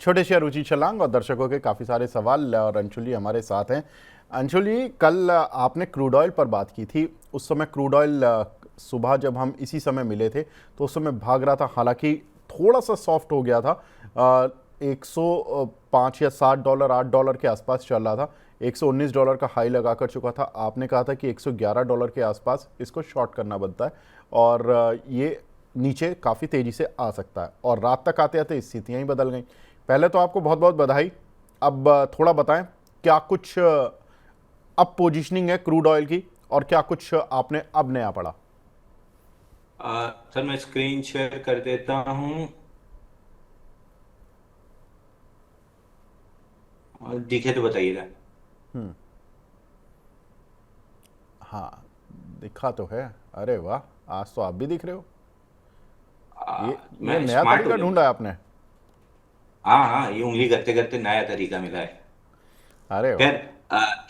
छोटे शेयर रुचि छलांग और दर्शकों के काफ़ी सारे सवाल और अंशुली हमारे साथ हैं। अंशुली, कल आपने क्रूड ऑयल पर बात की थी। उस समय क्रूड ऑयल सुबह जब हम इसी समय मिले थे तो उस समय भाग रहा था, हालांकि थोड़ा सा सॉफ्ट हो गया था। 105 या $7 $8 के आसपास चल रहा था। $119 का हाई लगा कर चुका था। आपने कहा था कि $111 के आसपास इसको शॉर्ट करना बनता है और ये नीचे काफ़ी तेज़ी से आ सकता है, और रात तक आते आते स्थितियाँ ही बदल गई। पहले तो आपको बहुत बहुत बधाई। अब थोड़ा बताएं, क्या कुछ अब पोजीशनिंग है क्रूड ऑयल की, और क्या कुछ आपने अब नया पढ़ा? सर मैं स्क्रीन शेयर कर देता हूँ। दिखे तो बताइएगा। हाँ, दिखा तो है। अरे वाह, आज तो आप भी दिख रहे हो। ये मैं नया स्मार्ट हो तरीका गया ढूंढा है आपने। हाँ हाँ, ये उंगली करते करते नया तरीका मिला है। अरे वाह। खैर,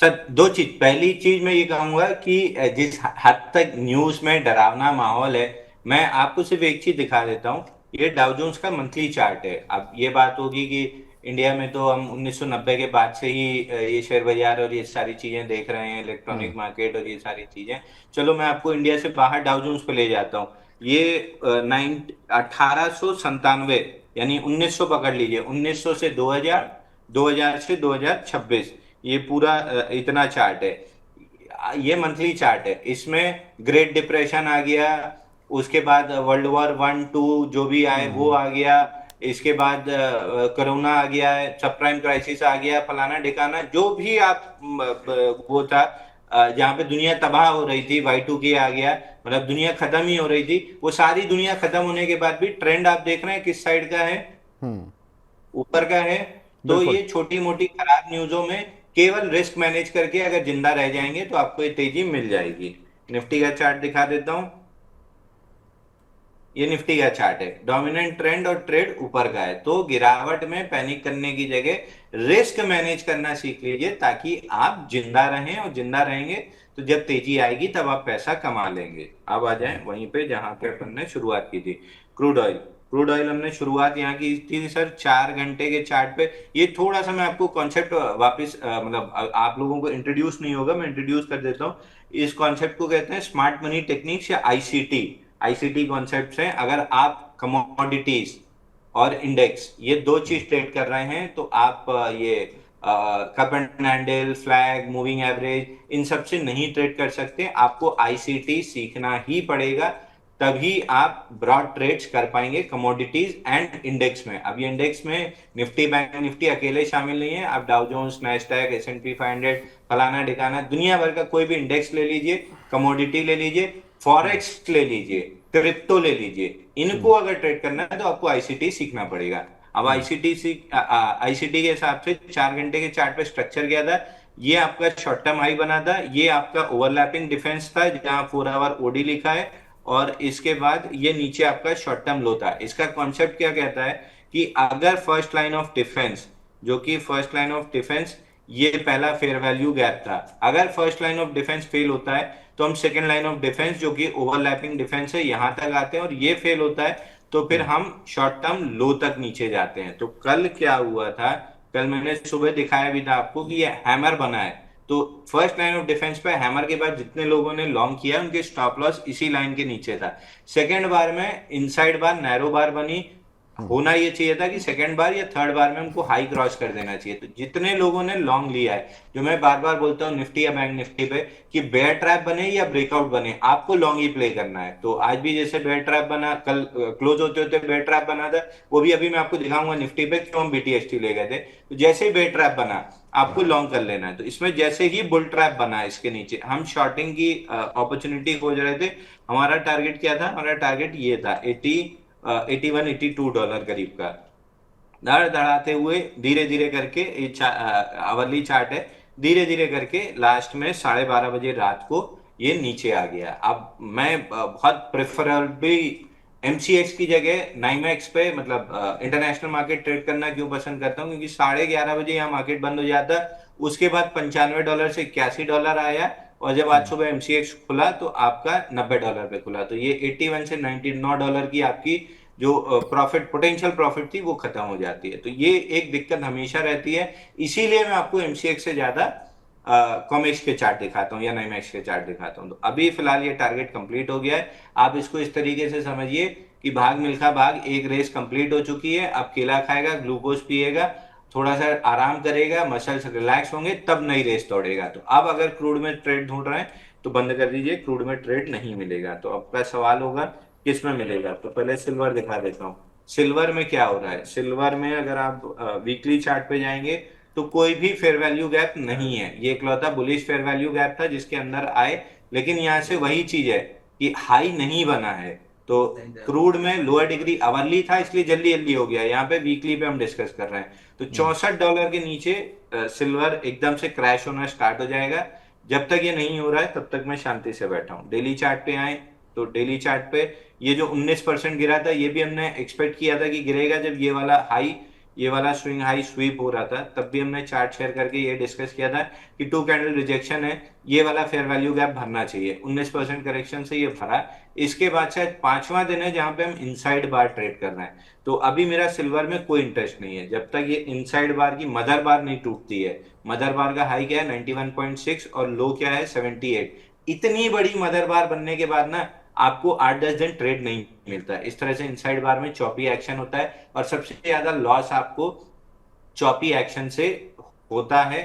सर दो चीज। पहली चीज मैं ये कहूंगा कि जिस हद तक न्यूज में डरावना माहौल है, मैं आपको सिर्फ एक चीज दिखा देता हूँ। ये डाउ जोन्स का मंथली चार्ट है। अब ये बात होगी कि इंडिया में तो हम 1990 के बाद से ही ये शेयर बाजार और ये सारी चीजें देख रहे हैं, इलेक्ट्रॉनिक मार्केट और ये सारी चीजें। चलो मैं आपको इंडिया से बाहर डाउ जोन्स पे ले जाता हूँ। ये 1897, यानी 1900 पकड़ लीजिए, 1900 से 2000, 2000 से 2026, ये पूरा इतना चार्ट है। ये मंथली चार्ट है। इसमें ग्रेट डिप्रेशन आ गया, उसके बाद वर्ल्ड वॉर वन टू जो भी आए वो आ गया, इसके बाद कोरोना आ गया है, सब प्राइम क्राइसिस आ गया, फलाना ढिकाना जो भी आप वो था, जहाँ पे दुनिया तबाह हो रही थी, Y2K आ गया, मतलब दुनिया खत्म ही हो रही थी। वो सारी दुनिया खत्म होने के बाद भी ट्रेंड आप देख रहे हैं किस साइड का है? ऊपर का है। तो बिल्कुल। ये छोटी मोटी खराब न्यूजों में केवल रिस्क मैनेज करके अगर जिंदा रह जाएंगे तो आपको ये तेजी मिल जाएगी। निफ्टी का चार्ट दिखा देता हूं। ये निफ्टी का चार्ट है। डोमिनेंट ट्रेंड और ट्रेड ऊपर का है, तो गिरावट में पैनिक करने की जगह रिस्क मैनेज करना सीख लीजिए, ताकि आप जिंदा रहें, और जिंदा रहेंगे तो जब तेजी आएगी तब आप पैसा कमा लेंगे। अब आ जाएं वहीं पे जहां पे अपन ने शुरुआत की थी। Crude oil. क्रूड ऑयल हमने शुरुआत यहाँ की थी सर 4 घंटे के चार्ट पे। ये थोड़ा सा मैं आपको कॉन्सेप्ट वापस मतलब आप लोगों को इंट्रोड्यूस नहीं होगा, मैं इंट्रोड्यूस कर देता हूँ। इस कॉन्सेप्ट को कहते हैं स्मार्ट मनी टेक्निक्स या आईसीटी। आईसीटी कॉन्सेप्ट्स हैं। अगर आप कमोडिटीज और इंडेक्स ये दो चीज ट्रेड कर रहे हैं तो आप ये cup and handle, flag, moving average, इन सब से नहीं ट्रेड कर सकते। आपको आईसीटी सीखना ही पड़ेगा, तभी आप ब्रॉड ट्रेड्स कर पाएंगे कमोडिटीज एंड इंडेक्स में। अब ये इंडेक्स में निफ्टी, बैंक निफ्टी अकेले शामिल नहीं है। आप डाउ जोन्स, नैस्डैक, S&P 500, फलाना ढिकाना दुनिया भर का कोई भी इंडेक्स ले लीजिए, कमोडिटी ले लीजिए, फॉरेक्स ले लीजिए, क्रिप्टो ले लीजिए, इनको अगर ट्रेड करना है तो आपको आईसीटी सीखना पड़ेगा। अब आईसीटी के हिसाब से 4 घंटे के चार्ट पे स्ट्रक्चर क्या था? ये आपका शॉर्ट टर्म हाई बना था, ये आपका ओवरलैपिंग डिफेंस था जहां 4 आवर ओडी लिखा है, और इसके बाद ये नीचे आपका शॉर्ट टर्म लो था। इसका कॉन्सेप्ट क्या कहता है कि अगर फर्स्ट लाइन ऑफ डिफेंस, जो कि फर्स्ट लाइन ऑफ डिफेंस ये पहला फेयर वैल्यू गैप था, अगर first line of defence fail होता है तो हम सेकंड लाइन ऑफ डिफेंस जो कि ओवरलैपिंग डिफेंस है यहां तक आते हैं, और ये फेल होता है तो फिर हम शॉर्ट टर्म लो तक नीचे जाते हैं। तो कल क्या हुआ था? कल मैंने सुबह दिखाया भी था आपको कि ये हैमर बना है। तो फर्स्ट लाइन ऑफ डिफेंस पे हैमर के बाद जितने लोगों ने लॉन्ग किया उनके स्टॉप लॉस इसी लाइन के नीचे था। सेकेंड बार में इनसाइड बार, नैरो बार बनी। होना ये चाहिए था कि सेकंड बार या थर्ड बार में हमको हाई क्रॉस कर देना चाहिए। तो जितने लोगों ने लॉन्ग लिया है, जो मैं बार बार बोलता हूँ निफ्टी या बैंक निफ्टी पे, कि बेयर ट्रैप बने या ब्रेकआउट बने, आपको लॉन्ग ही प्ले करना है। तो आज भी जैसे बेयर ट्रैप बना, कल क्लोज होते होते बेयर ट्रैप बना था, वो भी अभी मैं आपको दिखाऊंगा निफ्टी पे क्यों हम बीटीएसटी ले गए थे। तो जैसे ही बेयर ट्रैप बना आपको लॉन्ग कर लेना है। तो इसमें जैसे ही बुल ट्रैप बना इसके नीचे हम शॉर्टिंग की अपॉर्चुनिटी खोज रहे थे। हमारा टारगेट क्या था? हमारा टारगेट ये था 81 $82 करीब का। धड़ धड़ाते हुए धीरे धीरे करके आवरली चार्ट है, धीरे धीरे करके लास्ट में 12:30 बजे रात को ये नीचे आ गया। अब मैं बहुत प्रेफरेबली एमसीएक्स की जगह नाइमैक्स पे, मतलब इंटरनेशनल मार्केट ट्रेड करना क्यों पसंद करता हूँ? क्योंकि 11:30 बजे यहाँ मार्केट बंद हो जाता। उसके बाद $95 से $81 आया, और जब आज सुबह एमसीएक्स खुला तो आपका $90 पे खुला। तो ये 81 से $99 की आपकी जो प्रॉफिट पोटेंशियल प्रॉफिट थी वो खत्म हो जाती है। तो ये एक दिक्कत हमेशा रहती है, इसीलिए मैं आपको एमसीएक्स से ज्यादा कॉमेक्स के चार्ट दिखाता हूँ या नाइमेक्स के चार्ट दिखाता हूँ। तो अभी फिलहाल ये टारगेट कंप्लीट हो गया है। आप इसको इस तरीके से समझिए कि भाग मिल्खा भाग, एक रेस कंप्लीट हो चुकी है। अब केला खाएगा, ग्लूकोज पिएगा, थोड़ा सा आराम करेगा, मसल्स रिलैक्स होंगे, तब नई रेस दौड़ेगा। तो अब अगर क्रूड में ट्रेड ढूंढ रहे हैं तो बंद कर दीजिए, क्रूड में ट्रेड नहीं मिलेगा। तो आपका सवाल होगा किस में मिलेगा, तो पहले सिल्वर दिखा देता हूँ। सिल्वर में क्या हो रहा है, सिल्वर में अगर आप वीकली चार्ट पे जाएंगे तो कोई भी फेयर वैल्यू गैप नहीं है। ये इकलौता बुलिश फेयर वैल्यू गैप था जिसके अंदर आए, लेकिन यहां से वही चीज है कि हाई नहीं बना है। तो क्रूड में लोअर डिग्री अवरली था, इसलिए जल्दी जल्दी हो गया। यहाँ पे वीकली पे हम डिस्कस कर रहे हैं। तो $64 के नीचे सिल्वर एकदम से क्रैश होना स्टार्ट हो जाएगा। जब तक ये नहीं हो रहा है तब तक मैं शांति से बैठा हूं। डेली चार्ट पे आए तो डेली चार्ट पे ये जो 19% गिरा था, ये भी हमने एक्सपेक्ट किया था कि गिरेगा। जब ये वाला हाई, ये वाला स्विंग हाई स्वीप हो रहा था, तब भी हमने चार्ट शेयर करके ये डिस्कस किया था कि 2 कैंडल रिजेक्शन है, ये वाला फेयर वैल्यू गैप भरना चाहिए। 19% करेक्शन से ये भरा। इसके बाद शायद 5वां दिन है जहां पे हम इनसाइड बार ट्रेड कर रहे हैं। तो अभी मेरा सिल्वर में कोई इंटरेस्ट नहीं है जब तक ये इनसाइड बार की मदर बार नहीं टूटती है। मदर बार का हाई क्या है 91.6 और लो क्या है 78। इतनी बड़ी मदर बार बनने के बाद ना आपको 8-10 दिन ट्रेड नहीं मिलता है। इस तरह से इनसाइड बार में चॉपी एक्शन होता है और सबसे ज्यादा लॉस आपको चॉपी एक्शन से होता है।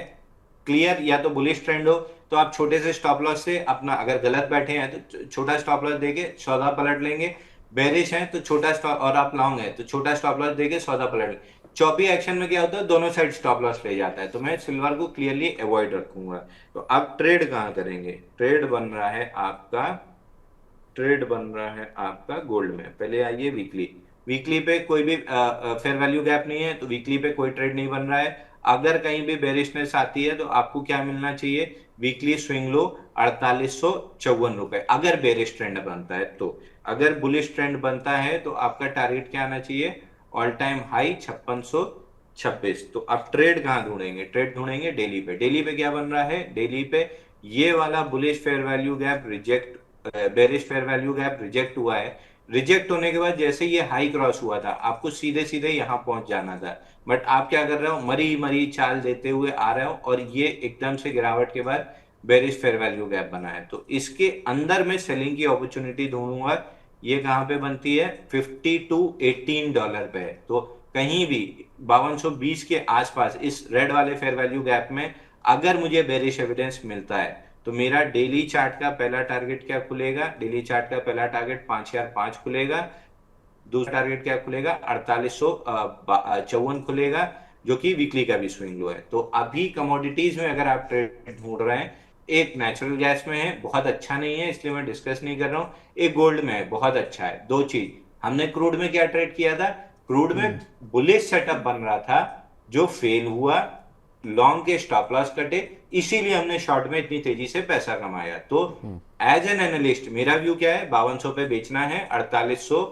क्लियर, या तो बुलिश ट्रेंड हो तो आप छोटे से स्टॉप लॉस से अपना, अगर गलत बैठे हैं तो छोटा स्टॉप लॉस देके सौदा पलट लेंगे। बेरिश है तो छोटा स्टॉप, और आप लॉन्ग है तो छोटा स्टॉप लॉस देके सौदा पलट लेंगे। चॉपी एक्शन में क्या होता है, दोनों साइड स्टॉप लॉस ले जाता है। तो मैं सिल्वर को क्लियरली अवॉइड रखूंगा। तो अब ट्रेड कहाँ करेंगे, ट्रेड बन रहा है आपका, ट्रेड बन रहा है आपका गोल्ड में। पहले आइए वीकली। वीकली पे कोई भी फेयर वैल्यू गैप नहीं है, तो वीकली पे कोई ट्रेड नहीं बन रहा है। अगर कहीं भी बेरिशनेस आती है तो आपको क्या मिलना चाहिए, वीकली स्विंग लो 4854 रुपए, अगर बेरिश ट्रेंड बनता है तो। अगर बुलिश ट्रेंड बनता है तो आपका टारगेट क्या आना चाहिए, ऑल टाइम हाई 5626। तो अब ट्रेड कहाँ ढूंढेंगे, ट्रेड ढूंढेंगे डेली पे। डेली पे क्या बन रहा है, डेली पे ये वाला bullish fair value gap reject, bearish fair value gap reject हुआ है। रिजेक्ट होने के बाद जैसे ये हाई क्रॉस हुआ था, आपको सीधे सीधे यहां पहुंच जाना था, बट आप क्या कर रहे हो, मरी मरी चाल देते हुए आ रहे हो और ये एकदम से गिरावट के बाद बेरिश फेयर वैल्यू गैप बना है। तो इसके अंदर मैं सेलिंग की अपॉर्चुनिटी ढूंढूंगा। ये कहां पे बनती है, $50 to 18 पे है। तो कहीं भी 5220 के आसपास इस रेड वाले फेयर वैल्यू गैप में अगर मुझे बेरिश एविडेंस मिलता है तो मेरा डेली चार्ट का पहला टारगेट क्या खुलेगा, डेली चार्ट का पहला टारगेट 5005 खुलेगा। दूसरा टारगेट क्या खुलेगा, 4854 खुलेगा, जो कि वीकली का भी स्विंग लो है। तो अभी कमोडिटीज में अगर आप ट्रेड ढूंढ रहे हैं, एक नेचुरल गैस में है, बहुत अच्छा नहीं है इसलिए मैं डिस्कस नहीं कर रहा हूं। एक गोल्ड में है, बहुत अच्छा है। दो चीज, हमने क्रूड में क्या ट्रेड किया था, क्रूड में बुलिश सेटअप बन रहा था जो फेल हुआ, लॉन्ग के स्टॉप लॉस कटे, इसीलिए हमने शॉर्ट में इतनी तेजी से पैसा कमाया। तो एज एन एनालिस्ट मेरा व्यू क्या है, 5200 पे बेचना है, 4800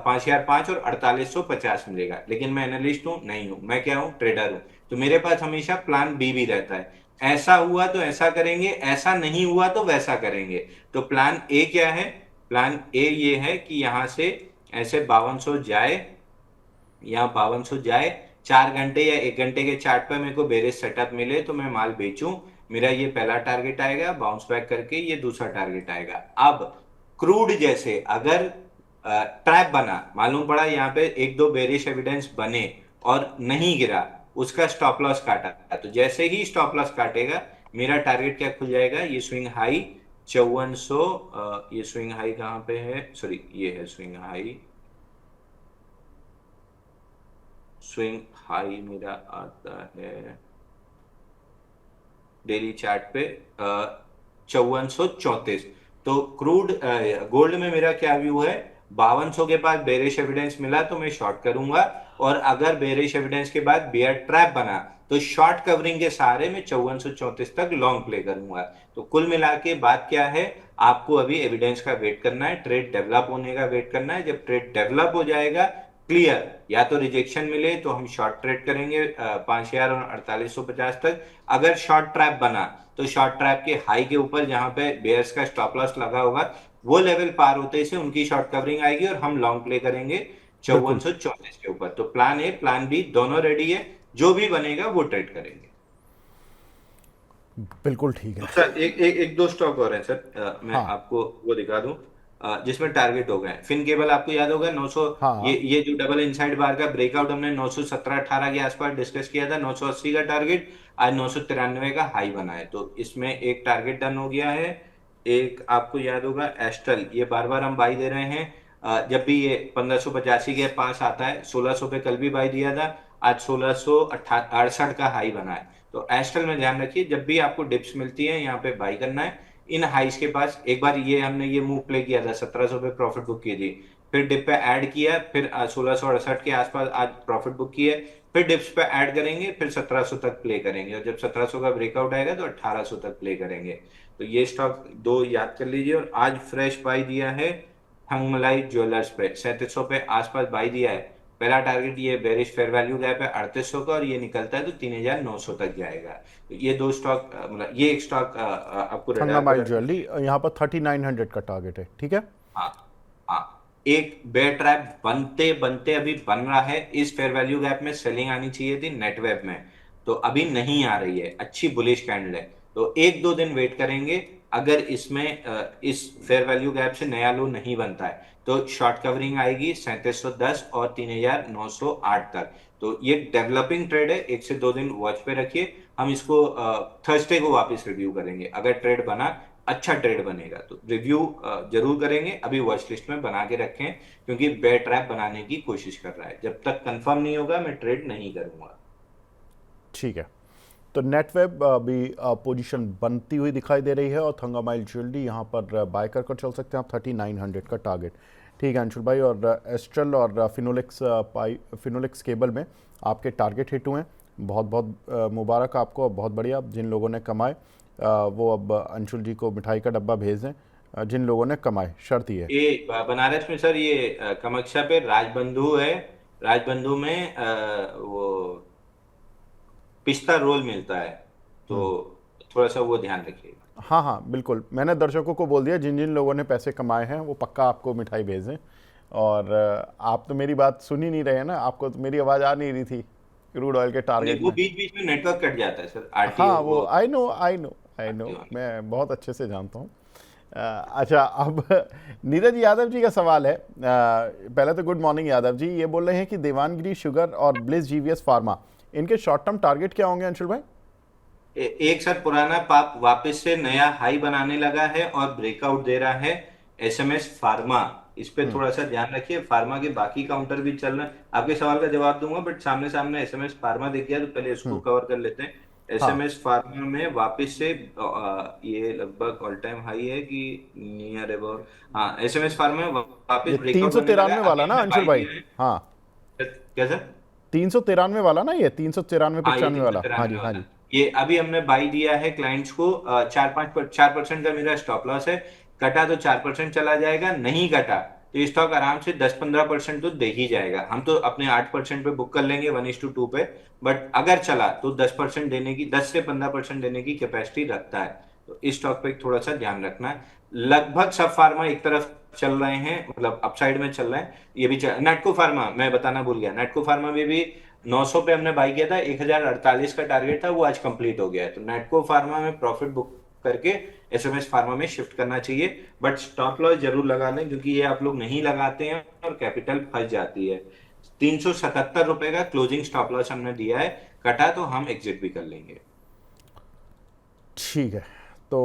5005 और 4850 मिलेगा। लेकिन मैं एनालिस्ट हूं नहीं हूं, मैं क्या हूं, ट्रेडर हूं। तो मेरे पास हमेशा प्लान बी भी रहता है, ऐसा हुआ तो ऐसा करेंगे, ऐसा नहीं हुआ तो वैसा करेंगे। तो प्लान ए क्या है, प्लान ए ये है कि यहां से ऐसे 5200 जाए, यहाँ 5200 जाए, 4 घंटे या 1 घंटे के चार्ट पर मेरे को बेरिश सेटअप मिले तो मैं माल बेचूं। मेरा ये पहला टारगेट आएगा, बाउंस बैक करके ये दूसरा टारगेट आएगा। अब क्रूड जैसे अगर ट्रैप बना, मालूम पड़ा यहाँ पे एक दो बेरिश एविडेंस बने और नहीं गिरा, उसका स्टॉप लॉस काटा, तो जैसे ही स्टॉप लॉस काटेगा मेरा टारगेट क्या खुल जाएगा, ये स्विंग हाई 5400, ये स्विंग हाई कहाँ पे है, सॉरी ये है स्विंग हाई, स्विंग हाई मेरा आता है डेली चार्ट पे 5434। तो क्रूड गोल्ड में मेरा क्या व्यू है, 5200 के बाद बेरिश एविडेंस मिला तो मैं शॉर्ट करूंगा, और अगर बेरिश एविडेंस के बाद बियर ट्रैप बना तो शॉर्ट कवरिंग के सहारे में 5434 तक लॉन्ग प्ले करूंगा। तो कुल मिला के बात क्या है, आपको अभी एविडेंस का वेट करना है, ट्रेड डेवलप होने का वेट करना है। जब ट्रेड डेवलप हो जाएगा क्लियर, या तो रिजेक्शन मिले तो हम शॉर्ट ट्रेड करेंगे 5000 और 4850 तक। अगर शॉर्ट ट्रैप बना तो शॉर्ट ट्रैप के हाई के ऊपर जहां पे बेयर्स का स्टॉप लॉस लगा होगा, वो लेवल पार होते से उनकी शॉर्ट कवरिंग आएगी और हम लॉन्ग प्ले करेंगे बिल्कुल 5444 के ऊपर। तो प्लान ए प्लान बी दोनों रेडी है, जो भी बनेगा वो ट्रेड करेंगे। बिल्कुल ठीक है। सर एक दो स्टॉक और हैं सर, मैं हाँ आपको वो दिखा दूं, जिसमें टारगेट हो गए। फिन केबल आपको याद होगा 900, हाँ ये हाँ। ये जो डबल इनसाइड बार का ब्रेकआउट हमने 917-18 के आसपास डिस्कस किया था, 980 का टारगेट, आज 993 का हाई बना है। तो इसमें एक टारगेट डन हो गया है। एक आपको याद होगा एस्ट्रल, ये बार बार हम बाई दे रहे हैं, जब भी ये 1585 के पास आता है, 1600 पे कल भी बाई दिया था, आज 1668 का हाई बना है। तो एस्ट्रल में ध्यान रखिए, जब भी आपको डिप्स मिलती है यहाँ पे बाई करना है। इन हाइस के पास एक बार ये हमने ये मूव प्ले किया था, 1700 पे प्रॉफिट बुक की थी, फिर डिप पे ऐड किया, फिर 1668 के आसपास आज प्रॉफिट बुक किया, फिर डिप्स पे ऐड करेंगे, फिर 1700 तक प्ले करेंगे, और जब 1700 का ब्रेकआउट आएगा तो 1800 तक प्ले करेंगे। तो ये स्टॉक दो याद कर लीजिए। और आज फ्रेश बाई दिया है हंगमलाई ज्वेलर्स पे, 3700 पे आसपास बाई दिया है। पहला टारगेट ये बेरिश फेयर वैल्यू गैप है 3800 का, और ये निकलता है तो 3900 तक जाएगा। तो ये दो स्टॉक, मतलब ये एक स्टॉक आपको रडार पे थंगामाइल रखना। ज्वेलरी यहाँ पर 3900 का टारगेट है, ठीक है। हाँ हाँ। एक बेयर ट्रैप बनते बनते अभी बन रहा है, इस फेयर वैल्यू गैप में सेलिंग आनी चाहिए थी नेटवेब में, तो अभी नहीं आ रही है, अच्छी बुलिश कैंडल है। तो एक दो दिन वेट करेंगे, अगर इसमें इस फेयर वैल्यू गैप से नया लो नहीं बनता है तो शॉर्ट कवरिंग आएगी 3710 और 3908 तक। तो ये डेवलपिंग ट्रेड है, एक से दो दिन वॉच पे रखिए। हम इसको थर्सडे को वापस रिव्यू करेंगे, अगर ट्रेड बना, अच्छा ट्रेड बनेगा तो रिव्यू जरूर करेंगे। अभी वॉच लिस्ट में बना के रखें, क्योंकि बेयर ट्रैप बनाने की कोशिश कर रहा है, जब तक कंफर्म नहीं होगा मैं ट्रेड नहीं करूंगा। ठीक है। तो नेटवेब अभी पोजीशन बनती हुई दिखाई दे रही है, और थंगामाइल ज्वेलरी यहाँ पर बाय कर कर चल सकते हैं आप, 3900 का टारगेट। ठीक है अंशुल भाई। और एस्ट्रल और फिनोलेक्स केबल में आपके टारगेट हिट हुए हैं, बहुत बहुत मुबारक आपको। और बहुत बढ़िया, जिन लोगों ने कमाए वो अब अंशुल जी को मिठाई का डब्बा भेज दें, जिन लोगों ने कमाए, शर्त ही है। ये बनारस में सर, ये कामाख्या पे राजबंधु है, राजबंधु में वो पिस्ता रोल मिलता है, तो थोड़ा सा वो ध्यान रखिएगा। हाँ हाँ बिल्कुल, मैंने दर्शकों को बोल दिया, जिन जिन लोगों ने पैसे कमाए हैं वो पक्का आपको मिठाई भेजें। और आप तो मेरी बात सुन ही नहीं रहे हैं ना, आपको तो मेरी आवाज़ आ नहीं रही थी क्रूड ऑयल के नहीं, टारगेट वो में। बीच बीच में नेटवर्क कट जाता है सर, आरटीओ हाँ वो वो आई नो, आरटीओ। मैं बहुत अच्छे से जानता हूँ। अच्छा, अब नीरज यादव जी का सवाल है। पहले तो गुड मॉर्निंग यादव जी, ये बोल रहे हैं कि देवानगिरी शुगर और ब्लिस जीवीएस फार्मा, इनके शॉर्ट टर्म टारगेट क्या होंगे अंशुल भाई? एक सर पुराना पाप वापस से नया हाई बनाने लगा है और ब्रेकआउट दे रहा है, एसएमएस फार्मा। इस पे थोड़ा सा ध्यान रखिए, फार्मा के बाकी काउंटर भी चल रहे हैं, आपके सवाल का जवाब दूंगा, बट सामने सामने एसएमएस फार्मा दिख गया तो पहले इसको कवर कर लेते हैं। हाँ, एसएमएस फार्मा में वापस से ये लगभग ऑल टाइम हाई है कि नियर अबाउट, हाँ एसएमएस फार्मा में वापस ये तीन ब्रेकआउट सौ बनने लगा तिरानवे है, वाला अभी ना हमने अंशुल बाई भाई? दिया है। हाँ, क्या सर? 393 वाला ना, ये 393 हाँ ये 95 तीन सौ वाला। हाँ जी तिरानवे हाँ वाला, जी। ये अभी हमने बाई दिया है क्लाइंट्स को, 4% का मेरा स्टॉप लॉस है। कटा तो 4% चला जाएगा, नहीं कटा तो ये स्टॉक आराम से 10-15% तो दे ही जाएगा। हम तो अपने 8% पे बुक कर लेंगे 1:2 पे, बट अगर चला तो 10% देने की, 10 से 15% देने की कैपेसिटी रखता है। तो इस स्टॉक पे थोड़ा सा ध्यान रखना है। लगभग सब फार्मा एक तरफ चल रहे हैं, मतलब अपसाइड में चल रहे हैं। ये भी नेटको फार्मा मैं बताना भूल गया, नेटको फार्मा में भी 900 पे हमने बाई किया था, 1048 का टारगेट था, वो आज कंप्लीट हो गया है। तो नेटको फार्मा में प्रॉफिट बुक करके एसएमएस फार्मा में शिफ्ट करना चाहिए, बट स्टॉप लॉस जरूर लगा लें, क्योंकि ये आप लोग नहीं लगाते हैं और कैपिटल फंस जाती है। 377 रुपए का क्लोजिंग स्टॉप लॉस हमने दिया है, कटा तो हम एग्जिट भी कर लेंगे। ठीक है। तो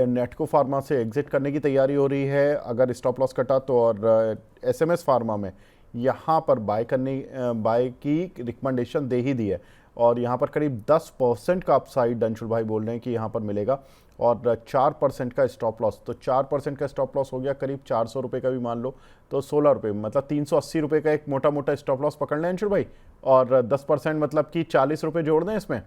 नेटको फार्मा से एग्जिट करने की तैयारी हो रही है अगर स्टॉप लॉस कटा तो, और एसएमएस फार्मा में यहाँ पर बाय की रिकमेंडेशन दे ही दी है, और यहाँ पर करीब 10% का अपसाइड अंशुल भाई बोल रहे हैं कि यहाँ पर मिलेगा, और 4% का स्टॉप लॉस। तो 4% का स्टॉप लॉस हो गया करीब 400 रुपये का भी मान लो तो 16 रुपये, मतलब 380 रुपये का एक मोटा मोटा स्टॉप लॉस पकड़ लें अंशुल भाई, और 10% मतलब कि 40 रुपये जोड़ दें इसमें।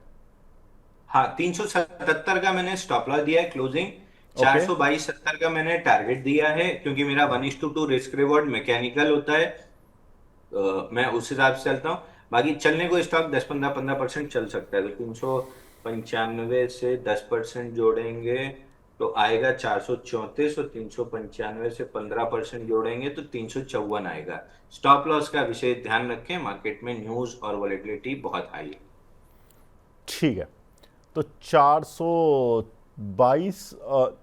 हाँ, 377 का मैंने स्टॉप लॉस दिया है क्लोजिंग, ओके। 422.70 का मैंने टारगेट दिया है, क्योंकि मेरा 1:2 रिस्क रिवॉर्ड मैकेनिकल होता है, मैं उस हिसाब से चलता हूँ। बाकी चलने को स्टॉक 10-15% चल सकता है, तो 395 से 10% जोड़ेंगे तो आएगा 434, और 395 से 15% जोड़ेंगे तो 354 आएगा। स्टॉप लॉस का विशेष ध्यान रखें, मार्केट में न्यूज और वॉलेटिलिटी बहुत हाई है। ठीक है, तो 422,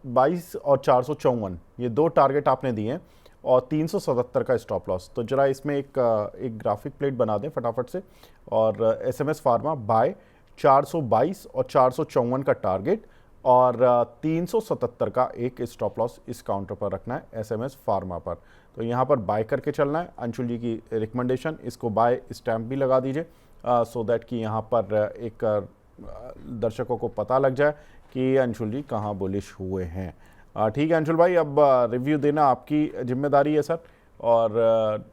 22 और 454 ये दो टारगेट आपने दिए हैं, और 377 का स्टॉप लॉस। तो जरा इसमें एक ग्राफिक प्लेट बना दें फटाफट से। और एसएमएस फार्मा बाय 422 और 454 का टारगेट, और 377 का एक स्टॉप लॉस इस काउंटर पर रखना है एसएमएस फार्मा पर। तो यहाँ पर बाय करके चलना है। अंशुल जी की रिकमेंडेशन, इसको बाय स्टैम्प भी लगा दीजिए, सो दैट कि यहाँ पर एक दर्शकों को पता लग जाए कि अंशुल जी कहाँ बुलिश हुए हैं। ठीक है अंशुल भाई, अब रिव्यू देना आपकी जिम्मेदारी है सर, और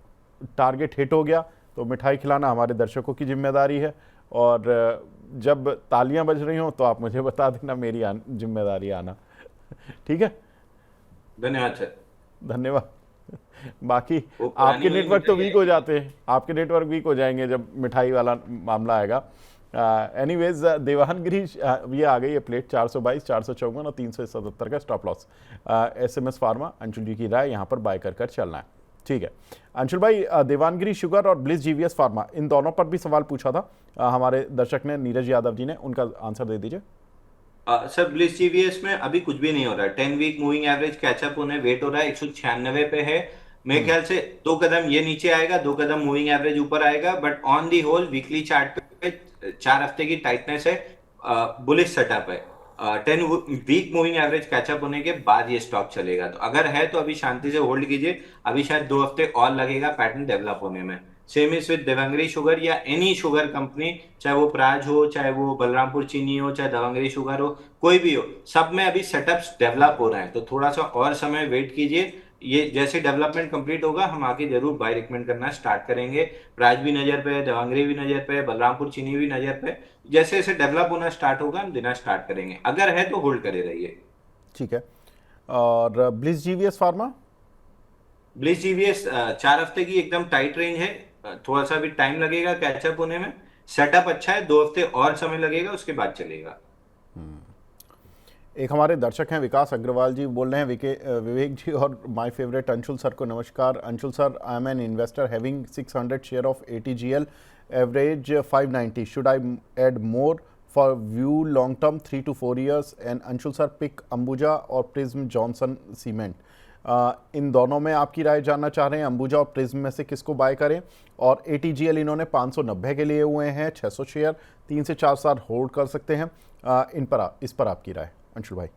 टारगेट हिट हो गया तो मिठाई खिलाना हमारे दर्शकों की जिम्मेदारी है, और जब तालियां बज रही हों तो आप मुझे बता देना, मेरी जिम्मेदारी आना। ठीक है, धन्यवाद सर। धन्यवाद। बाकी वो आपके पुरानी वाली नेटवर्क तो मिठाई वीक हो आएगी। जाते हैं, आपके नेटवर्क वीक हो जाएंगे जब मिठाई वाला मामला आएगा। एनीवेज देवानगिरी, ये आ गई है प्लेट 422, 454 और 377 का stop loss. SMS pharma Anshul ji की राय, यहाँ पर बाय कर चलना है। ठीक है अंशुल भाई, देवानगिरी शुगर और ब्लिस जीवीएस फार्मा, इन दोनों पर भी सवाल पूछा था हमारे दर्शक ने, नीरज यादव जी ने, उनका आंसर दे दीजिए। सर ब्लिस जीवीएस में अभी कुछ भी नहीं हो रहा है। 10 वीक मूविंग एवरेज कैचअप होने वेट हो रहा है, 196 पे है। मेरे ख्याल से 2 कदम ये नीचे आएगा, 2 कदम मूविंग एवरेज ऊपर आएगा, but on the whole weekly chart पे 4 हफ्ते की टाइटनेस है, बुलिश सेटअप है। 10 वीक मूविंग एवरेज कैचअप होने के बाद ये स्टॉक चलेगा, तो अगर है तो अभी शांति से होल्ड कीजिए। अभी शायद 2 हफ्ते और लगेगा पैटर्न डेवलप होने में। सेम इज विद देवंगरी शुगर या एनी शुगर कंपनी, चाहे वो प्राज हो, चाहे वो बलरामपुर चीनी हो, चाहे देवंगरी शुगर हो, कोई भी हो, सब में अभी सेटअप्स डेवलप हो रहे हैं। तो थोड़ा सा और समय वेट कीजिए। ये जैसे डेवलपमेंट कंप्लीट होगा हम आगे जरूर बाय रिकमेंड करना स्टार्ट करेंगे। प्राज भी नजर पे है, देवंगरी भी नजर पे है, बलरामपुर चीनी भी नजर पे है। जैसे जैसे डेवलप होना स्टार्ट होगा हम देना स्टार्ट करेंगे, अगर है तो होल्ड करे रहिए। ठीक है, और bliss GVS pharma? Bliss GVS 4 हफ्ते की एकदम टाइट रेंज है, थोड़ा सा भी टाइम लगेगा कैचअप होने में। सेटअप अच्छा है, 2 हफ्ते और समय लगेगा, उसके बाद चलेगा। एक हमारे दर्शक हैं विकास अग्रवाल जी, बोल रहे हैं विवेक जी और माय फेवरेट अंशुल सर को नमस्कार। Anshul sir, I am an investor having 600 share of ATGL, average 590, should I add more for view long term 3 to 4 years? And Anshul sir pick Ambuja और प्रिज्म जॉनसन सीमेंट। इन दोनों में आपकी राय जानना चाह रहे हैं, अंबुजा और प्रिज्म में से किसको बाय करें? और ATGL इन्होंने 590 के लिए हुए हैं, 600 शेयर, 3 से 4 साल होल्ड कर सकते हैं। इस पर आपकी राय अंशुल भाई।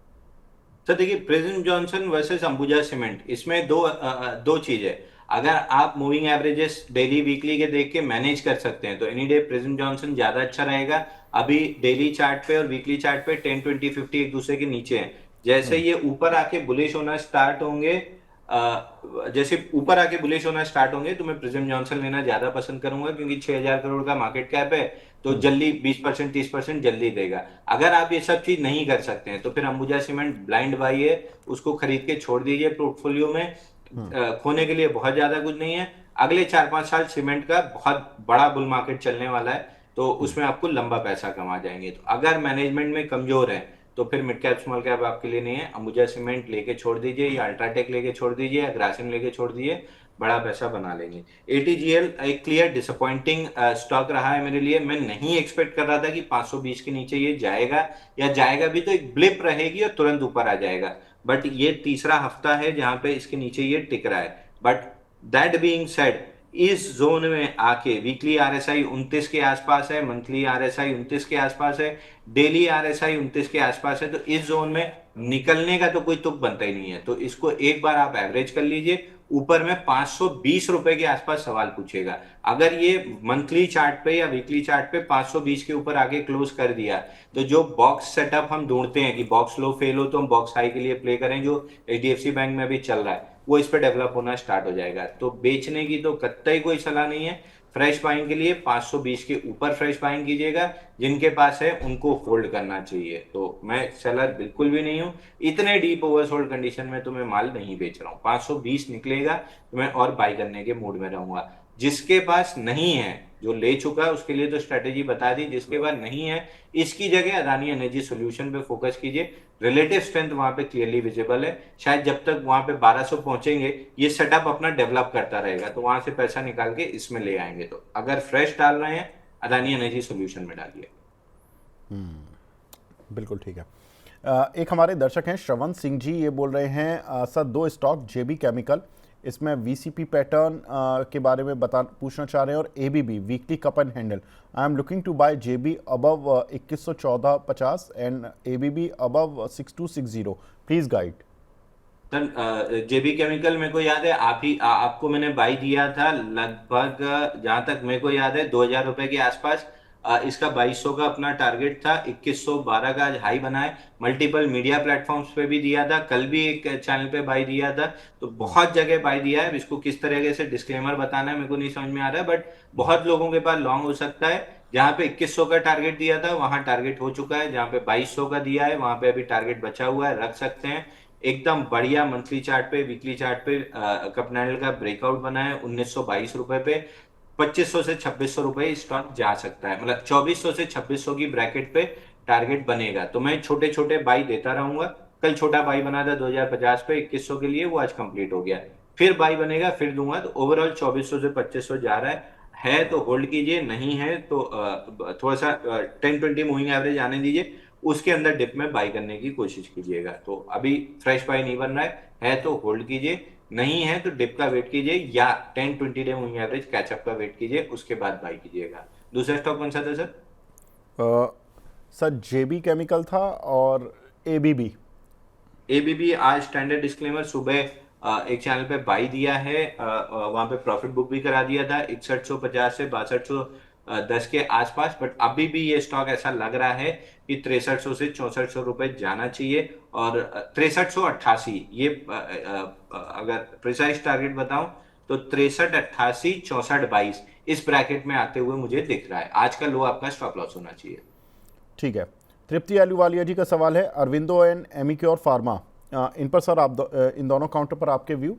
सर देखिए, prism Johnson versus Ambuja cement, इसमें दो चीज है। अगर आप मूविंग एवरेजेस डेली वीकली के देख के मैनेज कर सकते हैं तो एनी डे प्रिज्म जॉनसन ज्यादा अच्छा रहेगा। अभी डेली चार्ट पे और वीकली चार्ट पे 10, 20, 50 एक दूसरे के नीचे हैं। जैसे ये ऊपर आके बुलिश होना स्टार्ट होंगे, जैसे ऊपर आके बुलिश होना स्टार्ट होंगे तो मैं प्रिज्म जॉनसन लेना ज्यादा पसंद करूंगा, क्योंकि 6,000 करोड़ का मार्केट कैप है, तो जल्दी 20%, 30% जल्दी देगा। अगर आप ये सब चीज नहीं कर सकते हैं तो फिर अंबुजा सीमेंट ब्लाइंड बाई है, उसको खरीद के छोड़ दीजिए पोर्टफोलियो में। खोने के लिए बहुत ज्यादा कुछ नहीं है। अगले 4-5 साल सीमेंट का बहुत बड़ा बुल मार्केट चलने वाला है, तो उसमें आपको लंबा पैसा कमा जाएंगे। तो अगर मैनेजमेंट में कमजोर है तो फिर मिड कैप स्मॉल कैप आपके लिए नहीं है। अंबुजा सीमेंट लेके छोड़ दीजिए, या अल्ट्राटेक लेके छोड़ दीजिए, या ग्रासिम लेके छोड़ दीजिए, बड़ा पैसा बना लेंगे। ATGL एक क्लियर डिसअपॉइंटिंग स्टॉक रहा है मेरे लिए। मैं नहीं एक्सपेक्ट कर रहा था कि 520 के नीचे ये जाएगा, या जाएगा भी तो एक ब्लिप रहेगी और तुरंत ऊपर आ जाएगा। बट ये तीसरा हफ्ता है जहां पे इसके नीचे ये टिक रहा है। बट दैट बीइंग सेड, इस जोन में आके वीकली RSI 29 के आसपास है, मंथली RSI 29 के आसपास है, डेली RSI 29 के आसपास है, तो इस जोन में निकलने का तो कोई तुक बनता ही नहीं है। तो इसको एक बार आप एवरेज कर लीजिए, ऊपर में 520 रुपए के आसपास सवाल पूछेगा। अगर ये मंथली चार्ट पे या वीकली चार्ट पे 520 के ऊपर आके क्लोज कर दिया, तो जो बॉक्स सेटअप हम ढूंढते हैं कि बॉक्स लो फेल हो तो हम बॉक्स हाई के लिए प्ले करें, जो HDFC बैंक में भी चल रहा है, वो इस पे डेवलप होना स्टार्ट हो जाएगा। तो बेचने की तो कतई कोई सलाह नहीं है। फ्रेश बाइंग के लिए 520 के ऊपर फ्रेश बाइंग कीजिएगा, जिनके पास है उनको होल्ड करना चाहिए। तो मैं सेलर बिल्कुल भी नहीं हूं, इतने डीप ओवरसोल्ड कंडीशन में तो मैं माल नहीं बेच रहा हूं। 520 निकलेगा तो मैं और बाई करने के मूड में रहूंगा। जिसके पास नहीं है, जो ले चुका है उसके लिए तो स्ट्रेटेजी बता दी, जिसके पास नहीं है इसकी जगह अदानी एनर्जी सोल्यूशन पे फोकस कीजिए। रिलेटिव स्ट्रेंथ वहां पे क्लियरली विजिबल है। शायद जब तक वहां पे 1200 पहुंचेंगे ये सेटअप अपना डेवलप करता रहेगा, तो वहां से पैसा निकाल के इसमें ले आएंगे। तो अगर फ्रेश डाल रहे हैं अदानी एनर्जी सोल्यूशन में डालिए। बिल्कुल ठीक है। एक हमारे दर्शक हैं श्रवण सिंह जी, ये बोल रहे हैं सर दो स्टॉक जेबी केमिकल, इसमें वीसीपी पैटर्न के बारे में पूछना चाह रहे हैं, और ABB weekly cup and handle. I am looking to buy JB above 2114.50 and ABB above 6260, please guide. Sir JB chemical मेरे को याद है आपको मैंने बाई दिया था लगभग, जहां तक मेरे को याद है 2000 रुपए के आसपास। इसका 2200 का अपना टारगेट था, 2112 का आज हाई बना है। मल्टीपल मीडिया प्लेटफॉर्म्स पे भी दिया था, कल भी एक चैनल पे बाई दिया था, तो बहुत जगह बाई दिया है। इसको किस तरीके से डिस्क्लेमर बताना है मेरे को नहीं समझ में आ रहा है, बट बहुत लोगों के पास लॉन्ग हो सकता है। जहां पे 2100 का टारगेट दिया था वहां टारगेट हो चुका है, जहां पे 2200 का दिया है वहां पे अभी टारगेट बचा हुआ है, रख सकते हैं। एकदम बढ़िया मंथली चार्ट पे, वीकली चार्ट पे कपनैडल का ब्रेकआउट बना है 1922 रुपए पे। 2500 से 2600 रुपए स्टॉक जा सकता है, मतलब 2400 से 2600 की ब्रैकेट पे टारगेट बनेगा। तो मैं छोटे छोटे बाई देता रहूंगा। कल छोटा बाई बना था 2050 पे 2100 के लिए, वो आज कंप्लीट हो गया। फिर बाई बनेगा फिर दूंगा। तो ओवरऑल 2400 से 2500 जा रहा है तो होल्ड कीजिए, नहीं है तो थोड़ा सा 10-20 मूविंग एवरेज आने दीजिए, उसके अंदर डिप में बाई करने की कोशिश कीजिएगा। तो अभी फ्रेश बाई नहीं बन रहा है तो होल्ड कीजिए, नहीं है तो डिप का वेट कीजिए, या 10-20 डे मूविंग एवरेज कैचअप का वेट कीजिए, उसके बाद बाई कीजिएगा। दूसरा स्टॉक कौन सा था सर? सर जेबी केमिकल था और एबीबी। एबीबी आज स्टैंडर्ड डिस्क्लेमर सुबह एक चैनल पे बाई दिया है, वहां पे प्रॉफिट बुक भी करा दिया था 6150 से 6210 के आसपास। बट अभी भी ये स्टॉक ऐसा लग रहा है कि 6300 से 6400 रुपए जाना चाहिए, और 6388 ये अगर प्रिसाइज टारगेट बताऊं तो 6388 6422 इस ब्रैकेट में आते हुए मुझे दिख रहा है। आज का लो आपका स्टॉप लॉस होना चाहिए। ठीक है। तृप्ति अहलूवालिया जी का सवाल है अरविंदो एंड एमिक्योर फार्मा, इन पर सर आप इन दोनों काउंटर पर आपके व्यू।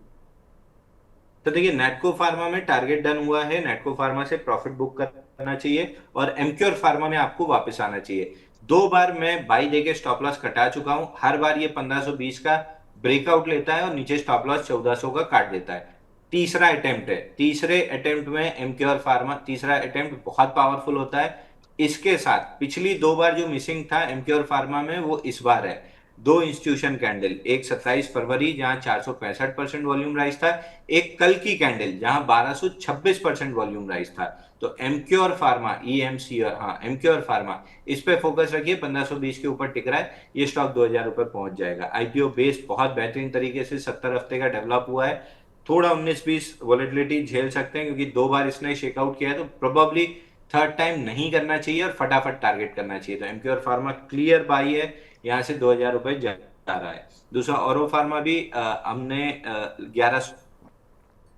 तो देखिए नेटको फार्मा में टारगेट डन हुआ है, नेटको फार्मा से प्रॉफिट बुक करना चाहिए, और एमक्योर फार्मा में आपको वापस आना चाहिए। 2 बार मैं बाई देके स्टॉप लॉस कटा चुका हूं, हर बार ये 1520 का ब्रेकआउट लेता है और नीचे स्टॉप लॉस 1400 का काट देता है। तीसरा अटेम्प्ट है, तीसरे अटेम्प्ट में एमक्योर फार्मा, तीसरा अटेम्प्ट बहुत पावरफुल होता है। इसके साथ पिछली 2 बार जो मिसिंग था एमक्योर फार्मा में वो इस बार है। 2 इंस्टीट्यूशन कैंडल, एक 27 फरवरी जहां 465% वॉल्यूम राइज था, एक कल की कैंडल जहां 1226% वॉल्यूम राइज था। तो एमक्योर फार्मा, ईएमसी, हाँ एमक्योर फार्मा, इस पे फोकस रखिए। 1520 के ऊपर टिक रहा है, ये स्टॉक 2000 रुपए पहुंच जाएगा। आईपीओ बेस बहुत बेहतरीन तरीके से 70 हफ्ते का डेवलप हुआ है। थोड़ा 19-20 वॉलेटिलिटी झेल सकते हैं, क्योंकि 2 बार इसने शेकआउट किया है, तो प्रोबेबली थर्ड टाइम नहीं करना चाहिए और फटाफट टारगेट करना चाहिए। तो एमक्योर फार्मा क्लियर बाई है, यहाँ से 2000 रुपए जा रहा है। दूसरा औरो फार्मा भी हमने 1100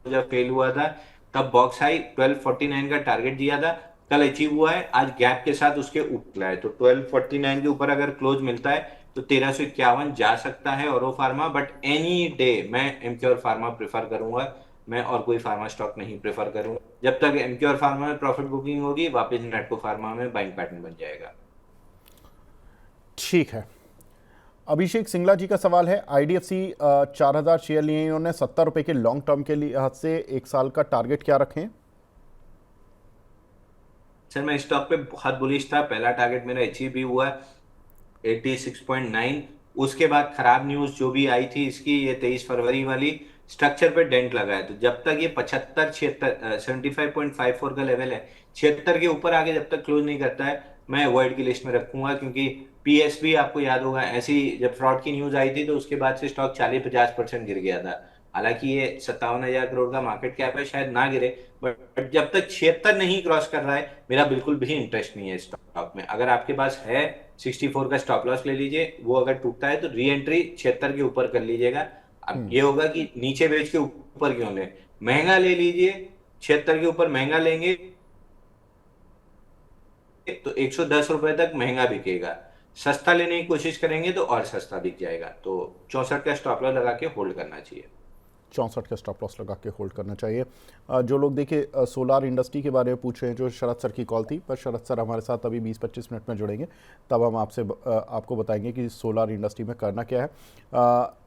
जब फेल हुआ था तब बॉक्स हाई 1249 का टारगेट दिया था, कल अचीव हुआ है, आज गैप के साथ उसके ऊपर है। तो 1249 के ऊपर अगर क्लोज मिलता है तो 1351 जा सकता है औरो फार्मा। बट एनी डे मैं एमक्योर फार्मा प्रेफर करूंगा, मैं और कोई फार्मा स्टॉक नहीं प्रेफर करूंगा। जब तक एमक्योर फार्मा में प्रॉफिट बुकिंग होगी वापस नेटको फार्मा में बाइंग पैटर्न बन जाएगा। ठीक है। अभिषेक सिंगला जी का सवाल है आईडीएफसी 4000 शेयर लिए इन्होंने 70 रुपए के लॉन्ग टर्म के लिहाज से 1 साल का टारगेट क्या रखें? सर मैं स्टॉक पे बहुत बुलिश था, पहला टारगेट मेरा अचीव भी हुआ 86.9। उसके बाद खराब न्यूज जो भी आई थी इसकी, ये 23 फरवरी वाली, स्ट्रक्चर पे डेंट लगा है। तो जब तक ये 75-76 75.54 का लेवल है, 76 के ऊपर आगे जब तक क्लोज नहीं करता है मैं अवॉइड की लिस्ट में रखूंगा। क्योंकि पीएसबी आपको याद होगा, ऐसी जब फ्रॉड की न्यूज आई थी तो उसके बाद से स्टॉक 40-50% गिर गया था। हालांकि ये 57,000 करोड़ का मार्केट कैप है, शायद ना गिरे, बट जब तक 76 नहीं क्रॉस कर रहा है मेरा बिल्कुल भी इंटरेस्ट नहीं है स्टॉक में। अगर आपके पास है 64 का स्टॉप लॉस ले लीजिए, वो अगर टूटता है तो री एंट्री 76 के ऊपर कर लीजिएगा। अब ये होगा कि नीचे बेच के ऊपर क्यों ले, महंगा ले लीजिए, 76 के ऊपर महंगा लेंगे तो 110 रुपए तक महंगा बिकेगा, सस्ता लेने की कोशिश करेंगे तो और सस्ता बिक जाएगा। तो 64 का स्टॉप लॉस लगा के होल्ड करना चाहिए। 64 का स्टॉप लॉस लगा के होल्ड करना चाहिए। जो लोग देखिए सोलार इंडस्ट्री के बारे में पूछ रहे हैं, जो शरद सर की कॉल थी, पर शरद सर हमारे साथ अभी 20-25 मिनट में जुड़ेंगे, तब हम आपको बताएंगे कि सोलार इंडस्ट्री में करना क्या है।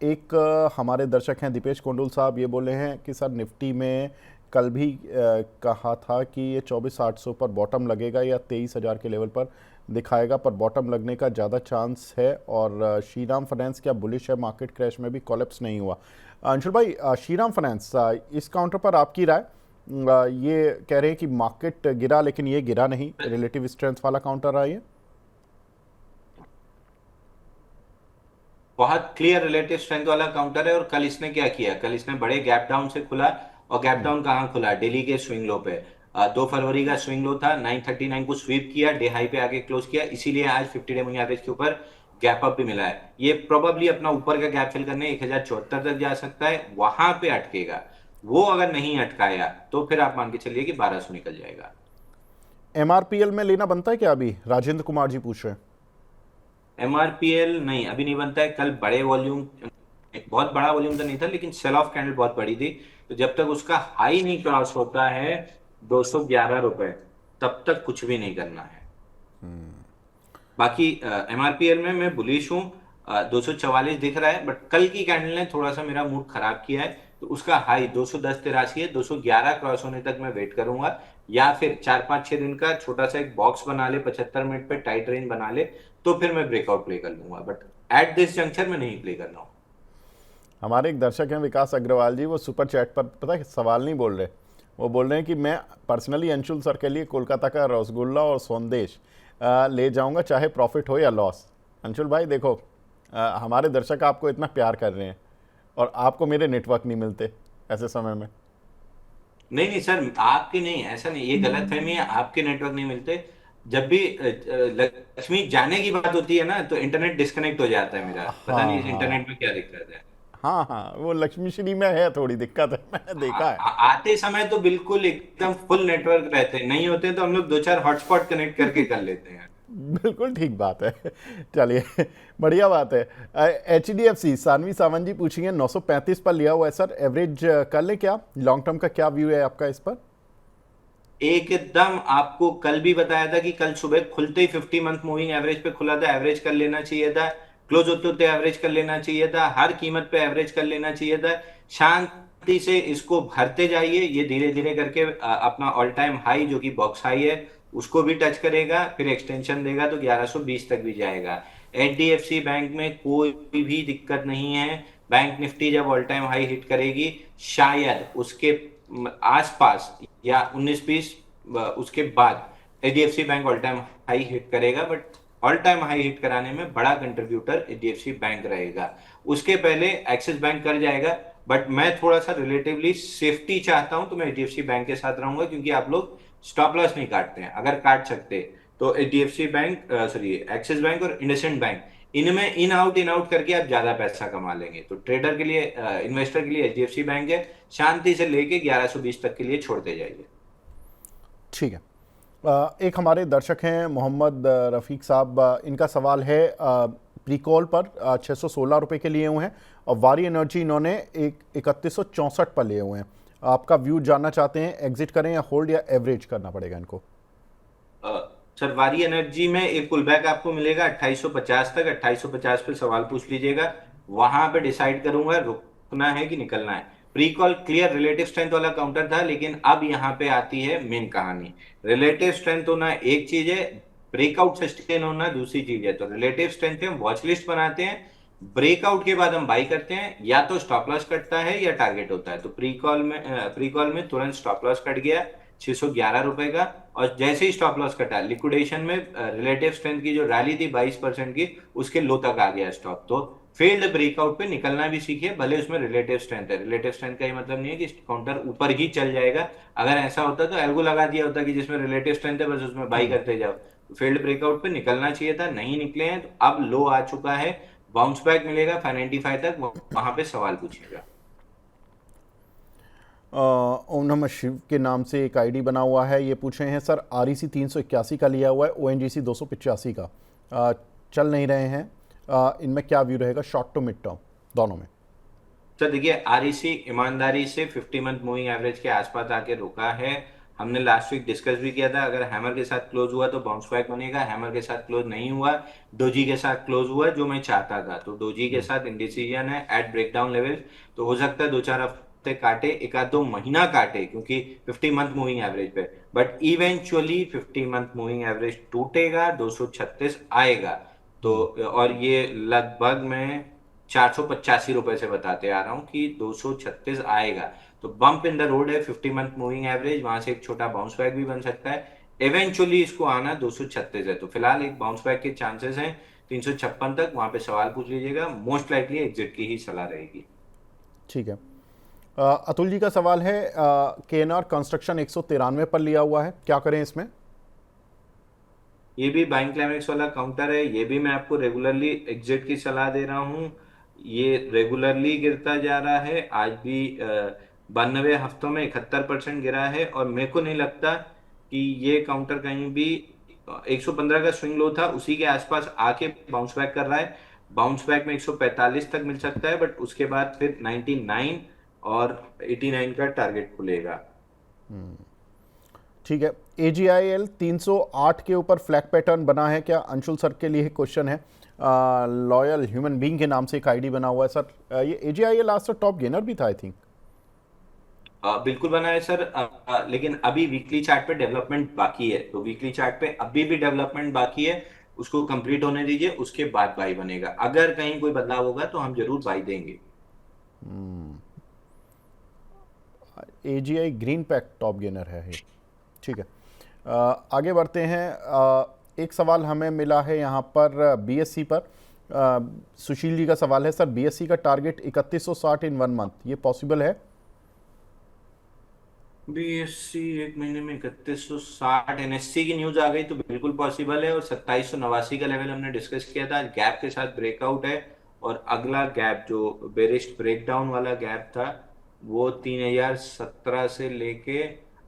एक हमारे दर्शक हैं दीपेश कोंडुल साहब, ये बोल रहे हैं कि सर निफ्टी में कल भी कहा था कि ये 24,800 पर बॉटम लगेगा या 23,000 के लेवल पर दिखाएगा, पर बॉटम लगने का ज़्यादा चांस है। और श्रीराम फाइनेंस क्या बुलिश है, मार्केट क्रैश में भी कोलैप्स नहीं हुआ। अंशुल भाई, श्रीराम फाइनेंस, इस काउंटर पर आपकी राय? ये कह रहे हैं कि मार्केट गिरा लेकिन ये गिरा नहीं, रिलेटिव स्ट्रेंथ वाला काउंटर रहा ये। बहुत क्लियर रिलेटिव स्ट्रेंथ वाला काउंटर है। और कल इसने क्या किया, कल इसने बड़े गैप डाउन से खुला, और गैप डाउन कहाँ खुला, दिल्ली के स्विंग लो पे। 2 फरवरी का स्विंग लो था, 939 को स्वीप किया, डे हाई पे आके क्लोज किया, इसीलिए आज 50 डे मूविंग एवरेज के ऊपर गैप अप भी मिला है। ये प्रोबेबली अपना ऊपर का गैप फिल करने 1074 तक जा सकता है, वहां पे अटकेगा। वो अगर नहीं अटकाया तो फिर आप मान के चलिए कि 1200 निकल जाएगा। MRPL में लेना बनता है क्या? अभी राजेंद्र कुमार जी पूछ रहे हैं। MRPL नहीं, अभी नहीं बनता है। कल बड़े वॉल्यूम, बहुत बड़ा वॉल्यूम तो नहीं था, लेकिन सेल ऑफ कैंडल बहुत बड़ी थी। तो जब तक उसका हाई नहीं क्रॉस होता है 211 रुपए, तब तक कुछ भी नहीं करना है। बाकी MRPL में मैं बुलिश हूँ। 244 दिख रहा है, बट कल की कैंडल ने थोड़ा सा मेरा मूड खराब किया है। तो उसका हाई 210.83 है, 211 क्रॉस होने तक मैं वेट करूंगा, या फिर 4-5-6 दिन का छोटा सा एक बॉक्स बना ले, 75 मिनट पे टाइट रेंज बना ले, तो फिर मैं ब्रेकआउट प्ले कर लूंगा। बट एट दिस जंक्चर में नहीं प्ले कर रहा हूँ। हमारे एक दर्शक हैं विकास अग्रवाल जी, वो सुपर चैट पर पता है सवाल नहीं बोल रहे, वो बोल रहे हैं कि मैं पर्सनली अंशुल सर के लिए कोलकाता का रसगुल्ला और संदेश ले जाऊंगा, चाहे प्रॉफिट हो या लॉस। अंशुल भाई देखो, हमारे दर्शक आपको इतना प्यार कर रहे हैं और आपको मेरे नेटवर्क नहीं मिलते ऐसे समय में। नहीं नहीं सर, आपके नहीं, ऐसा नहीं, ये गलत फहमी है। आपके नेटवर्क नहीं मिलते। जब भी लक्ष्मी जाने की बात होती है ना, तो इंटरनेट डिस्कनेक्ट हो जाता है मेरा। पता नहीं हाँ इस हाँ इंटरनेट में क्या दिक्कत है। हाँ हाँ, वो लक्ष्मी श्री में है थोड़ी दिक्कत है, मैंने देखा है। आते समय तो बिल्कुल एकदम फुल नेटवर्क रहते हैं, नहीं होते तो हम लोग 2-4 हॉटस्पॉट कनेक्ट करके कर लेते हैं। बिल्कुल ठीक बात है। चलिए, बढ़िया बात है। HDFC सानवी सावंत जी पूछेंगे 935 पर लिया हुआ है सर, एवरेज कर ले क्या? लॉन्ग टर्म का क्या व्यू है आपका इस पर? एकदम आपको कल भी बताया था कि कल सुबह खुलते ही 50 मंथ मूविंग एवरेज पे खुला था, एवरेज कर लेना चाहिए था। क्लोज होते होते एवरेज कर लेना चाहिए था, हर कीमत पे एवरेज कर लेना चाहिए था। शांति से इसको भरते जाइए, ये धीरे धीरे करके अपना ऑल टाइम हाई जो कि बॉक्स हाई है उसको भी टच करेगा, फिर एक्सटेंशन देगा तो 1120 तक भी जाएगा। HDFC बैंक में कोई भी दिक्कत नहीं है। बैंक निफ्टी जब ऑल टाइम हाई हिट करेगी, शायद उसके आसपास या 19-20 उसके बाद HDFC bank all time high hit करेगा। But all time high hit कराने में बड़ा कंट्रीब्यूटर HDFC बैंक रहेगा। उसके पहले एक्सिस बैंक कर जाएगा, बट मैं थोड़ा सा रिलेटिवली सेफ्टी चाहता हूं, तो मैं HDFC बैंक के साथ रहूंगा, क्योंकि आप लोग स्टॉप लॉस नहीं काटते हैं। अगर काट सकते तो HDFC bank, sorry axis bank और इंडसइंड बैंक, इनमें इन आउट करके आप ज्यादा पैसा कमा लेंगे। तो ट्रेडर के लिए, इन्वेस्टर के लिए HDFC बैंक है। शांति से लेके 1120 तक के लिए छोड़ते जाइए। ठीक है। एक हमारे दर्शक हैं मोहम्मद रफ़ीक साहब, इनका सवाल है प्री कॉल पर 616 रुपये के लिए हुए हैं, और वारी एनर्जी इन्होंने 3164 पर लिए हुए हैं। आपका व्यू जानना चाहते हैं, एग्जिट करें या होल्ड या एवरेज करना पड़ेगा इनको? सर वारी एनर्जी में एक पुल बैक आपको मिलेगा 2850 तक। 2850 पे सवाल पूछ लीजिएगा, वहां पे डिसाइड करूंगा रुकना है कि निकलना है। Pre call clear relative strength वाला काउंटर था, लेकिन अब यहाँ पे आती है मेन कहानी। रिलेटिव स्ट्रेंथ होना एक चीज है, ब्रेकआउट सस्टेन होना दूसरी चीज है। तो रिलेटिव स्ट्रेंथ पे हम वॉच लिस्ट बनाते हैं, ब्रेकआउट के बाद हम बाई करते हैं, या तो स्टॉप लॉस कटता है या टारगेट होता है। तो प्री कॉल में तुरंत स्टॉप लॉस कट गया 611 रुपए का, और जैसे ही स्टॉप लॉस कटा लिक्विडेशन में रिलेटिव स्ट्रेंथ की जो रैली थी 22% की, उसके लो तक आ गया स्टॉप। तो फेल्ड ब्रेकआउट पे निकलना भी सीखिए, भले उसमें रिलेटिव स्ट्रेंथ है। रिलेटिव स्ट्रेंथ का ये मतलब नहीं है कि काउंटर ऊपर ही चल जाएगा। अगर ऐसा होता तो एल्गो लगा दिया होता कि जिसमें रिलेटिव स्ट्रेंथ है बस उसमें बाई करते जाओ। फेल्ड ब्रेकआउट पे निकलना चाहिए था, नहीं निकले हैं, तो अब लो आ चुका है, बाउंस बैक मिलेगा 595 तक, वहां पे सवाल पूछिएगा। ओम नमः शिव के नाम से एक आईडी बना हुआ है, ये पूछ रहे हैं सर REC 381 का लिया हुआ है, ONGC 285 का, चल नहीं रहे हैं, इनमें क्या व्यू रहेगा शॉर्ट टू मिड टर्म दोनों में? तो देखिए आरईसी ईमानदारी से 50 मंथ मूविंग एवरेज के आसपास आके रुका है। हमने लास्ट वीक डिस्कस भी किया था, अगर हैमर के साथ क्लोज हुआ तो बाउंस बैक बनेगा, हैमर के साथ क्लोज नहीं हुआ, डोजी के साथ क्लोज हुआ जो मैं चाहता था, तो डोजी के साथ इंडिसीजन है एट ब्रेकडाउन लेवल। तो हो सकता है 2-4 हफ्ते काटे, एक आध 2 महीना काटे, क्योंकि 50 मंथ मूविंग एवरेज पे, but eventually 50 month moving average टूटेगा, 236 आएगा। तो और ये लगभग मैं 485 रुपए से बताते आ रहा हूँ कि 236 आएगा। तो बम्प इन द रोड है 50 मंथ मूविंग एवरेज, वहां से एक छोटा बाउंस बैक भी बन सकता है। इवेंचुअली इसको आना 236 है, तो फिलहाल एक बाउंस बैक के चांसेस हैं 356 तक, वहां पे सवाल पूछ लीजिएगा, मोस्ट लाइकली एग्जिट की ही सलाह रहेगी। ठीक है। अतुल जी का सवाल है, केएनआर कंस्ट्रक्शन 193 पर लिया हुआ है, क्या करें इसमें? ये भी बाइंग क्लाइमेक्स वाला काउंटर है, ये भी मैं आपको रेगुलरली एग्जिट की सलाह दे रहा हूँ। ये रेगुलरली गिरता जा रहा है, आज भी 92 हफ्तों में 71% गिरा है, और मेरे को नहीं लगता कि ये काउंटर कहीं भी 115 का स्विंग लो था उसी के आसपास आके बाउंस बैक कर रहा है। बाउंस बैक में 145 तक मिल सकता है, बट उसके बाद फिर 99 और 89 का टारगेट खुलेगा। ठीक है। AGIL 308 के ऊपर फ्लैग पैटर्न बना है क्या? अंशुल सर के लिए क्वेश्चन है। लॉयल ह्यूमन बीइंग के नाम से एक आईडी बना हुआ है सर। ये AGIL आज तक टॉप गेनर भी था आई थिंक। बिल्कुल बना है सर, लेकिन अभी वीकली चार्ट पे डेवलपमेंट बाकी है, तो वीकली चार्ट पे अभी भी डेवलपमेंट बाकी है, उसको कंप्लीट होने दीजिए, उसके बाद बाई बनेगा। अगर कहीं कोई बदलाव होगा तो हम जरूर बाई देंगे। AGI green pack top gainer है ये। ठीक है। आगे बढ़ते हैं। एक सवाल हमें मिला है यहाँ पर BSC पर। सुशील जी का सवाल है, सर BSC का टारगेट 3160 इन 1 मंथ, ये पॉसिबल है? बीएससी एक महीने में 3160, एनएससी की न्यूज आ गई तो बिल्कुल पॉसिबल है, और 2789 का लेवल हमने डिस्कस किया था, गैप के साथ ब्रेकआउट है। और अगला गैप जो बेरिश ब्रेकडाउन वाला गैप था, वो 3017 से लेके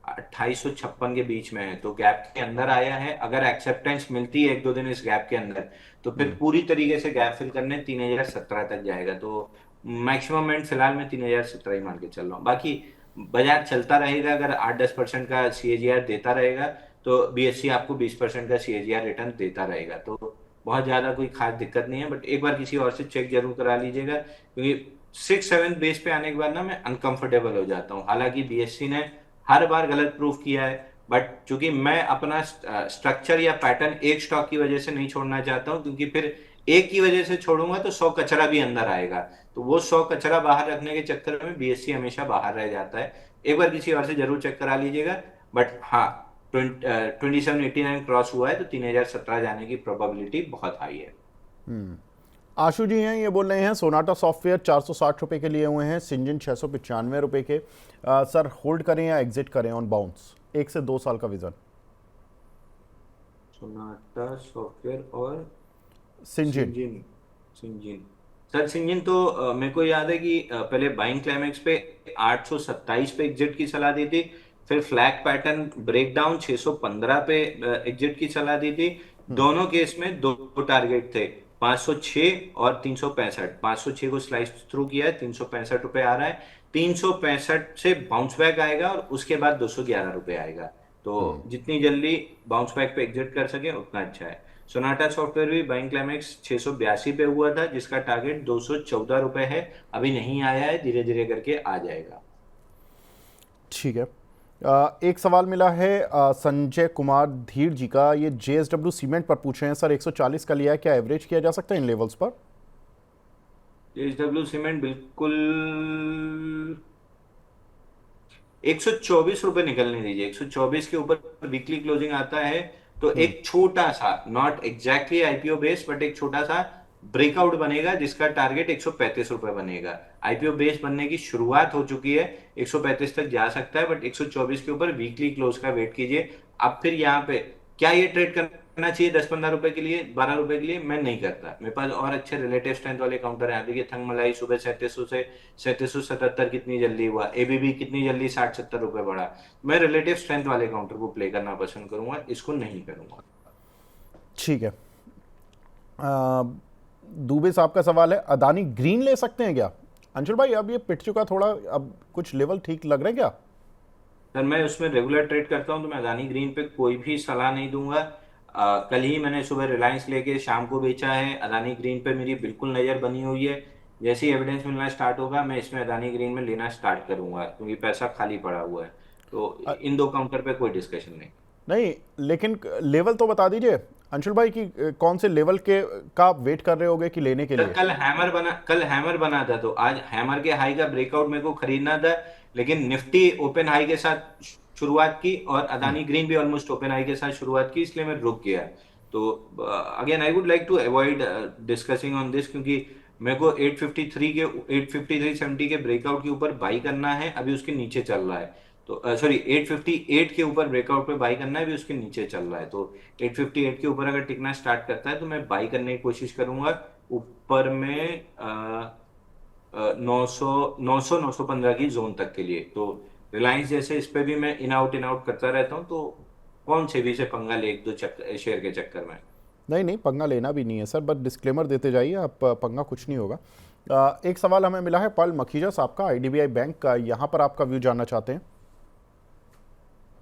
2856 के बीच में है, तो गैप के अंदर आया है। अगर एक्सेप्टेंस मिलती है 1-2 दिन इस गैप के अंदर, तो फिर पूरी तरीके से गैप फिल करने 3017 तक जाएगा। तो मैक्सिमम एंड फिलहाल मैं 3017 ही मान के चल रहा हूँ। बाकी बाजार चलता रहेगा, अगर 8-10% का सीएजीआर देता रहेगा, तो बीएससी आपको 20% का सीएजीआर रिटर्न देता रहेगा, तो बहुत ज्यादा कोई खास दिक्कत नहीं है। बट एक बार किसी और से चेक जरूर करा लीजिएगा, क्योंकि 6-7 बेस पे आने के बाद ना मैं अनकंफर्टेबल हो जाता हूँ। हालांकि बीएससी ने हर बार गलत प्रूफ किया है, बट चूंकि मैं अपना स्ट्रक्चर या पैटर्न एक स्टॉक की वजह से नहीं छोड़ना चाहता हूँ, क्योंकि फिर एक की वजह से छोड़ूंगा तो 100 कचरा भी अंदर आएगा, तो वो 100 कचरा बाहर रखने के चक्कर में बीएससी हमेशा बाहर रह जाता है। एक बार किसी और से जरूर चेक करा लीजिएगा। बट हाँ, 2789 क्रॉस हुआ है तो 3017 जाने की प्रोबेबिलिटी बहुत हाई है। आशु जी हैं, ये बोल रहे हैं सोनाटा सॉफ्टवेयर 460 रुपये के लिए हुए हैं, सिंजन 695 रुपये के। सर होल्ड करें या एग्जिट करें ऑन बाउंस? 1 से 2 साल का विजन। सोनाटा सॉफ्टवेयर और सिंजन। सिंजिन। सिंजिन सर, सिंजिन तो मेरे को याद है कि पहले बाइंग क्लाइमेक्स पे 827 पे एग्जिट की सलाह दी थी, फिर फ्लैग पैटर्न ब्रेकडाउन 615 पे एग्जिट की सलाह दी थी। दोनों केस में दो टारगेट थे, 506 और 365। 506 को स्लाइस थ्रू किया है, 365 रुपए आ रहा है, 365 से बाउंस बैक आएगा और उसके बाद 211 रुपए आएगा। तो जितनी जल्दी बाउंस बैक पे एग्जिट कर सके उतना अच्छा है। सोनाटा सॉफ्टवेयर भी बाइंग क्लाइमेक्स 682 पे हुआ था, जिसका टारगेट 214 रुपए है, अभी नहीं आया है, धीरे धीरे करके आ जाएगा। ठीक है। एक सवाल मिला है संजय कुमार धीर जी का, ये JSW सीमेंट पर पूछ रहे हैं, सर 140 का लिया है, क्या एवरेज किया जा सकता है इन लेवल्स पर? JSW सीमेंट बिल्कुल 124 रुपए निकलने दीजिए, 124 के ऊपर वीकली क्लोजिंग आता है तो एक छोटा सा, not exactly IPO base, but एक छोटा सा ब्रेकआउट बनेगा जिसका टारगेट 135 रुपए बनेगा। आईपीओ बेस बनने की शुरुआत हो चुकी है, 135 तक जा सकता है, बट 124 के ऊपर वीकली क्लोज का वेट कीजिए। अब फिर यहाँ पे क्या ये ट्रेड करना चाहिए 10-15 रुपए के लिए, 12 रुपए के लिए? मैं नहीं करता, मेरे पास और अच्छे रिलेटिव स्ट्रेंथ वाले काउंटर है। देखिए थंग मलाई सुबह 3700 से 3777 कितनी जल्दी हुआ, एबीबी कितनी जल्दी 60-70 रुपए बढ़ा। मैं रिलेटिव स्ट्रेंथ वाले काउंटर को प्ले करना पसंद करूंगा, इसको नहीं करूंगा। ठीक है। दुबे साहब का सवाल है, अदानी ग्रीन ले सकते हैं क्या? अंशुल भाई अब ये पिट चुका थोड़ा, अब कुछ लेवल ठीक लग रहे हैं क्या? सर मैं उसमें रेगुलर ट्रेड करता हूँ, तो मैं अदानी ग्रीन पे कोई भी सलाह नहीं दूंगा। कल ही मैंने सुबह रिलायंस लेके शाम को बेचा है। अदानी ग्रीन पे मेरी बिल्कुल नज़र बनी हुई है। जैसे ही एविडेंस मिलना स्टार्ट होगा मैं इसमें अदानी ग्रीन में लेना स्टार्ट करूंगा, क्योंकि पैसा खाली पड़ा हुआ है। तो अ, इन दो काउंटर पे कोई डिस्कशन नहीं। नहीं, लेकिन लेवल तो बता दीजिए अंशुल भाई कि कौन से लेवल के का आप वेट कर रहे होगे कि लेने के सर लिए। कल हैमर बना था, तो आज हैमर के हाई का ब्रेकआउट मेरे को खरीदना था। लेकिन निफ्टी ओपन हाई के साथ शुरुआत की और हम्म। अदानी ग्रीन भी ऑलमोस्ट ओपन हाई के साथ शुरुआत की, इसलिए मैं रुक गया। तो again I would like to avoid discussing on this, क्योंकि मेरे को 853 के 853.70 के ब्रेकआउट के ऊपर बाई करना है, अभी उसके नीचे चल रहा है। तो सॉरी 858 के ऊपर ब्रेकआउट पे बाई करना है, अभी उसके नीचे चल रहा है। तो 858 के ऊपर अगर टिकना स्टार्ट करता है तो मैं बाई करने की कोशिश करूंगा। ऊपर में 900 915 की जोन तक के लिए। तो रिलायंस जैसे इस पे भी मैं इन आउट करता रहता हूँ, तो कौन से भी से पंगा ले एक दो चक्कर शेयर के चक्कर में। नहीं नहीं, पंगा लेना भी नहीं है सर, बस डिस्क्लेमर देते जाइए आप, पंगा कुछ नहीं होगा। एक सवाल हमें मिला है पल मखीजा साहब का, आईडीबीआई बैंक का, यहाँ पर आपका व्यू जानना चाहते हैं।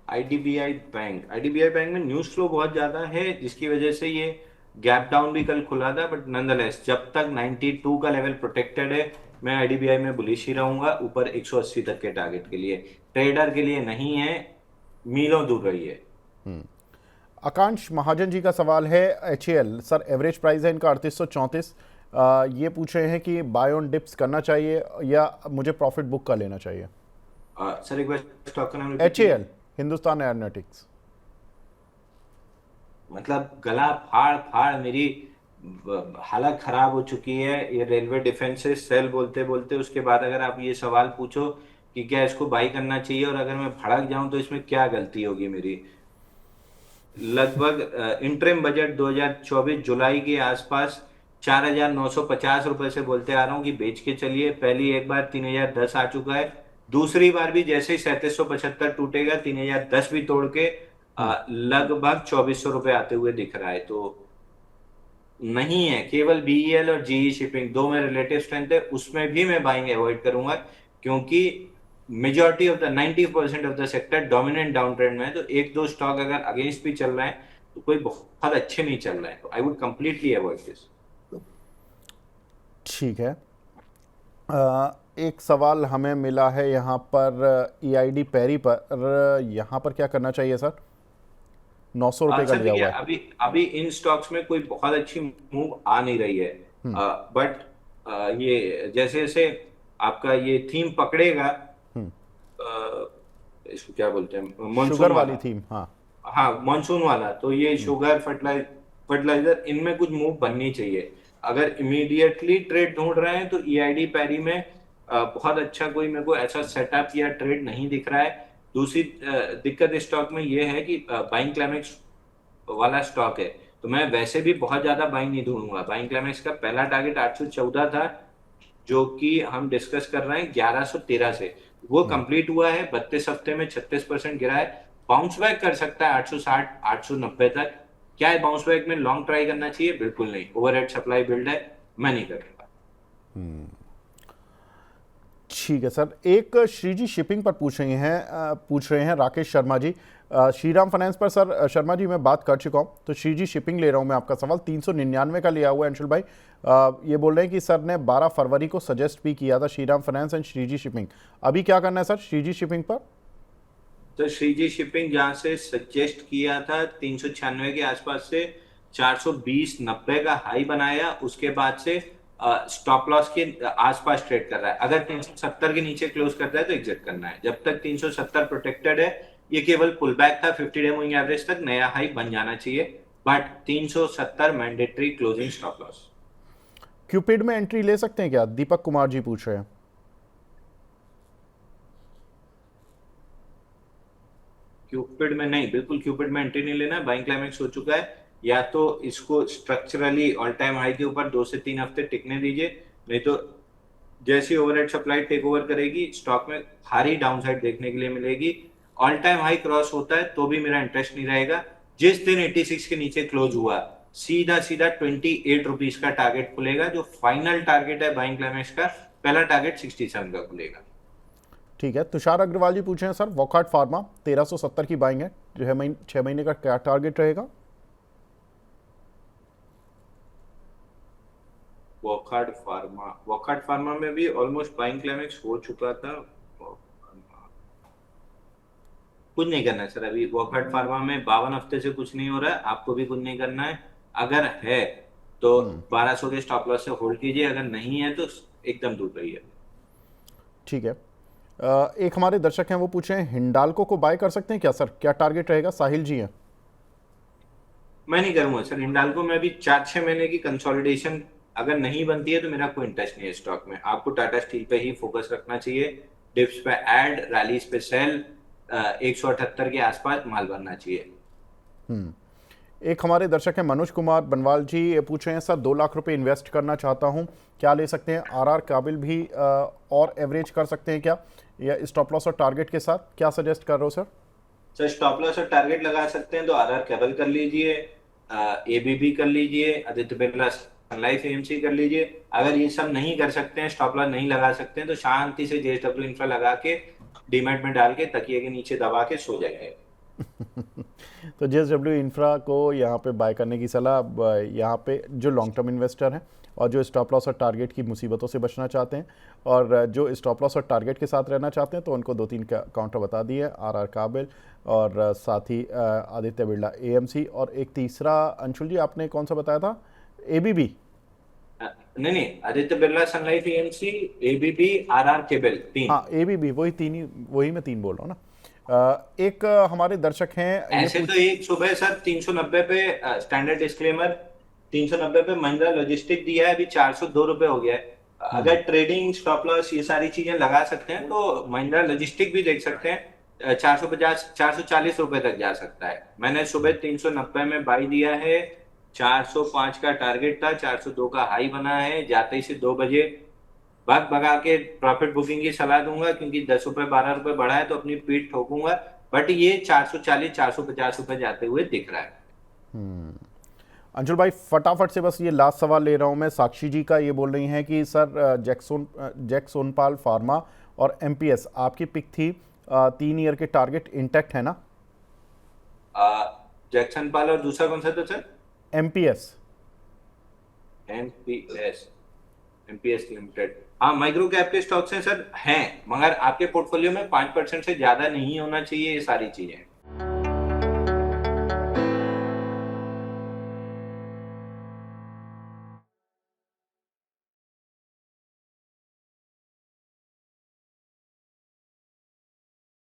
आईडीबीआई बैंक में न्यूज फ्लो बहुत ज्यादा है, जिसकी वजह से ये गैप डाउन भी कल खुला था। बट नॉनदलेस जब तक 92 का लेवल प्रोटेक्टेड है, मैं आईडीबीआई में बुलिश ही रहूंगा, ऊपर 180 तक के टारगेट के लिए। ट्रेडर के लिए नहीं है, मीलों दूर रही है। आकांक्ष महाजन जी का सवाल है, HAL सर एवरेज प्राइस है इनका 3834। ये पूछ रहे हैं कि बाय ऑन डिप्स करना चाहिए या मुझे प्रॉफिट बुक का लेना चाहिए। सर एक बार स्टॉक का नाम रिपीट कीजिए। HAL, Hindustan aeronautics. मतलब गला फाड़ फाड़ मेरी हालत खराब हो चुकी है। ये रेलवे डिफेंस से सेल बोलते बोलते उसके बाद अगर आप ये सवाल पूछो कि क्या इसको बाई करना चाहिए, और अगर मैं भड़क जाऊं तो इसमें क्या गलती होगी मेरी। लगभग इंटरिम बजट 2024 जुलाई के आसपास 4,950 रुपए से बोलते आ रहा हूँ कि बेच के चलिए। पहली एक बार 3,010 आ चुका है, दूसरी बार भी जैसे ही 3775 टूटेगा 3,010 भी तोड़ के लगभग 2,400 रुपए आते हुए दिख रहा है। तो नहीं है, केवल बीईएल और जीई शिपिंग दो में रिलेटिव स्ट्रेंथ है, उसमें भी मैं बाइंग अवॉइड करूंगा, क्योंकि majority of the 90% of the sector dominant down trend में है। तो एक दो स्टॉक अगर अगेंस्ट भी चल रहे हैं तो कोई बहुत अच्छे नहीं चल रहे हैं, तो I would completely avoid this. ठीक है। एक सवाल हमें मिला है यहाँ पर EID पैरी पर, यहाँ पर क्या करना चाहिए सर? 900 रुपये का सर लिया देखिए, हुआ है। अभी अभी इन स्टॉक्स में कोई बहुत अच्छी मूव आ नहीं रही है। बट ये जैसे जैसे आपका ये थीम पकड़ेगा, इसको क्या बोलते हैं, मानसून शुगर वाली वाला। थीम, हाँ। हाँ मानसून वाला, तो ये शुगर फर्टिलाइजर इनमें कुछ मूव बननी चाहिए। अगर इमीडिएटली ट्रेड ढूंढ रहे हैं तो ईआईडी पैरी में बहुत अच्छा कोई मेरे को ऐसा सेटअप या ट्रेड नहीं दिख रहा है। दूसरी दिक्कत इस स्टॉक में ये है कि बाइंग क्लाइमेक्स वाला स्टॉक है, तो मैं वैसे भी बहुत ज्यादा बाइंग नहीं ढूंढूंगा। बाइंग क्लाइमेक्स का पहला टारगेट 814 था, जो कि हम डिस्कस कर रहे हैं 1113 से, वो कंप्लीट हुआ है। 32 हफ्ते में 36% गिरा है। बाउंस बैक कर सकता है 860 890 तक। क्या है बाउंस बैक में लॉन्ग ट्राई करना चाहिए? बिल्कुल नहीं, ओवरहेड सप्लाई बिल्ड है, मैं नहीं करूंगा। ठीक है सर। एक श्रीजी शिपिंग पर पूछ रहे हैं राकेश शर्मा जी। श्रीराम फाइनेंस पर सर शर्मा जी मैं बात कर चुका हूं, तो श्रीजी शिपिंग ले रहा हूं मैं। आपका सवाल 399 का लिया हुआ है अंशुल भाई। ये बोल रहे हैं कि सर ने 12 फरवरी को सजेस्ट भी किया था Shriram Finance and Shreeji Shipping, अभी क्या करना है सर श्रीजी शिपिंग पर? तो श्रीजी शिपिंग जहां से सजेस्ट किया था 396 के आसपास से 420.90 का हाई बनाया, उसके बाद से स्टॉप लॉस के आसपास ट्रेड कर रहा है। अगर 370 के नीचे क्लोज करता है तो एग्जिट करना है। जब तक 370 प्रोटेक्टेड है, ये केवल पुल बैक था 50 डे मूविंग एवरेज तक, नया हाई बन जाना चाहिए। But 370 mandatory closing stop loss. Cupid में एंट्री ले सकते हैं क्या, दीपक कुमार जी पूछ रहे हैं। क्यूपिड में नहीं, बिल्कुल क्यूपिड में एंट्री नहीं लेना। बाइंग क्लाइमेक्स हो चुका है, या तो इसको स्ट्रक्चरली ऑल टाइम हाई के ऊपर 2 से 3 हफ्ते टिकने दीजिए, नहीं तो जैसी ओवरहेड सप्लाई टेक ओवर करेगी स्टॉक में भारी डाउनसाइड देखने के लिए मिलेगी। ऑल टाइम हाई क्रॉस होता है तो भी मेरा इंटरेस्ट नहीं रहेगा। जिस दिन 86 के नीचे क्लोज हुआ, सीधा सीधा 28 रुपीज का टारगेट खुलेगा, जो फाइनल टारगेट है बाइंग क्लाइमेक्स का पहला टारगेट 67 का खुलेगा। ठीक है, तुषार अग्रवाल जी पूछे हैं सर, वॉकहार्ट फार्मा 1370 की बाइंग है, जो है 6 महीने का क्या टारगेट रहेगा? वॉकहार्ट फार्मा में भी ऑलमोस्ट बाइंग क्लाइमेक्स हो चुका था। कुछ नहीं करना है सर, अभी वॉकहार्ट फार्मा में 52 हफ्ते से कुछ नहीं हो रहा है, आपको भी कुछ नहीं करना है। अगर है तो 1200 के स्टॉप लॉस से होल्ड कीजिए, अगर नहीं है तो एकदम दूर रहिए। ठीक है। एक हमारे दर्शक हैं, वो पूछे हैं हिंडाल्को को बाय कर सकते हैं क्या सर, क्या टारगेट रहेगा? साहिल जी हैं। मैं नहीं करूंगा सर हिंडाल्को में, अभी 4-6 महीने की कंसोलिडेशन अगर नहीं बनती है तो मेरा कोई इंटरेस्ट नहीं है स्टॉक में। आपको टाटा स्टील पे ही फोकस रखना चाहिए, डिप्स पे ऐड, रैलीज पे सेल, 178 के आसपास माल बनना चाहिए। एक हमारे दर्शक हैं मनोज कुमार बनवाल जी, ये पूछ रहे हैं सर 2 लाख रुपए इन्वेस्ट करना चाहता हूं, क्या ले सकते हैं? आरआर काबिल भी और एवरेज कर सकते हैं क्या, या स्टॉप लॉस और टारगेट के साथ क्या सजेस्ट कर रहे हो सर? सर स्टॉप लॉस और टारगेट लगा सकते हैं तो आरआर केबल कर लीजिए, एबीबी कर लीजिए, Aditya Birla Sun Life AMC कर लीजिए। अगर ये सब नहीं कर सकते हैं, स्टॉप लॉस नहीं लगा सकते हैं, तो शांति से जेएसडब्ल्यू इंफ्रा लगा के डीमैट में डाल के तकिए के नीचे दबा के सो जाएंगे। तो जेएसडब्ल्यू इंफ्रा को यहाँ पे बाय करने की सलाह, यहाँ पे जो लॉन्ग टर्म इन्वेस्टर हैं और जो स्टॉप लॉस और टारगेट की मुसीबतों से बचना चाहते हैं, और जो स्टॉप लॉस और टारगेट के साथ रहना चाहते हैं, तो उनको 2-3 काउंटर बता दिए, आरआर काबिल और साथ ही आदित्य बिरला एएमसी, और एक तीसरा अंशुल जी आपने कौन सा बताया था? एबीबी? नहीं नहीं, Aditya Birla Sun Life AMC, ABB, RR cable, 3। हाँ एबीबी, वही तीन ही, वही मैं 3 बोल रहा हूँ ना। एक हमारे दर्शक हैं ये ऐसे तो एक सुबह सर 390 पे स्टैंडर्ड डिस्क्लेमर, 390 पे महिंद्रा लॉजिस्टिक दिया है, अभी 402 रुपए हो गया है। अगर ट्रेडिंग स्टॉप लॉस ये सारी चीजें लगा सकते हैं तो महिंद्रा लॉजिस्टिक भी देख सकते हैं, 450 440 रुपए तक जा सकता है। मैंने सुबह 390 में बाई दिया है, 405 का टारगेट था, 402 का हाई बना है, जाते ही से 2 बजे भाग भगा के प्रॉफिट बुकिंग की सलाह दूंगा, क्योंकि 10 रुपए 12 रुपए बढ़ा है तो अपनी पीठ ठोकूंगा। बट ये 440 450 रुपए जाते हुए दिख रहा है। अंशुल भाई फटाफट से बस ये लास्ट सवाल ले रहा हूँ मैं, साक्षी जी का, ये बोल रही हैं कि सर जैक्सोनपाल फार्मा और एमपीएस आपकी पिक थी, 3 ईयर के टारगेट इंटैक्ट है ना? जैक्सन पाल और दूसरा कौन सा था sir? MPS. MPS, MPS limited, हाँ माइक्रो कैप के स्टॉक्स हैं सर, हैं, मगर आपके पोर्टफोलियो में 5% से ज्यादा नहीं होना चाहिए ये सारी चीजें।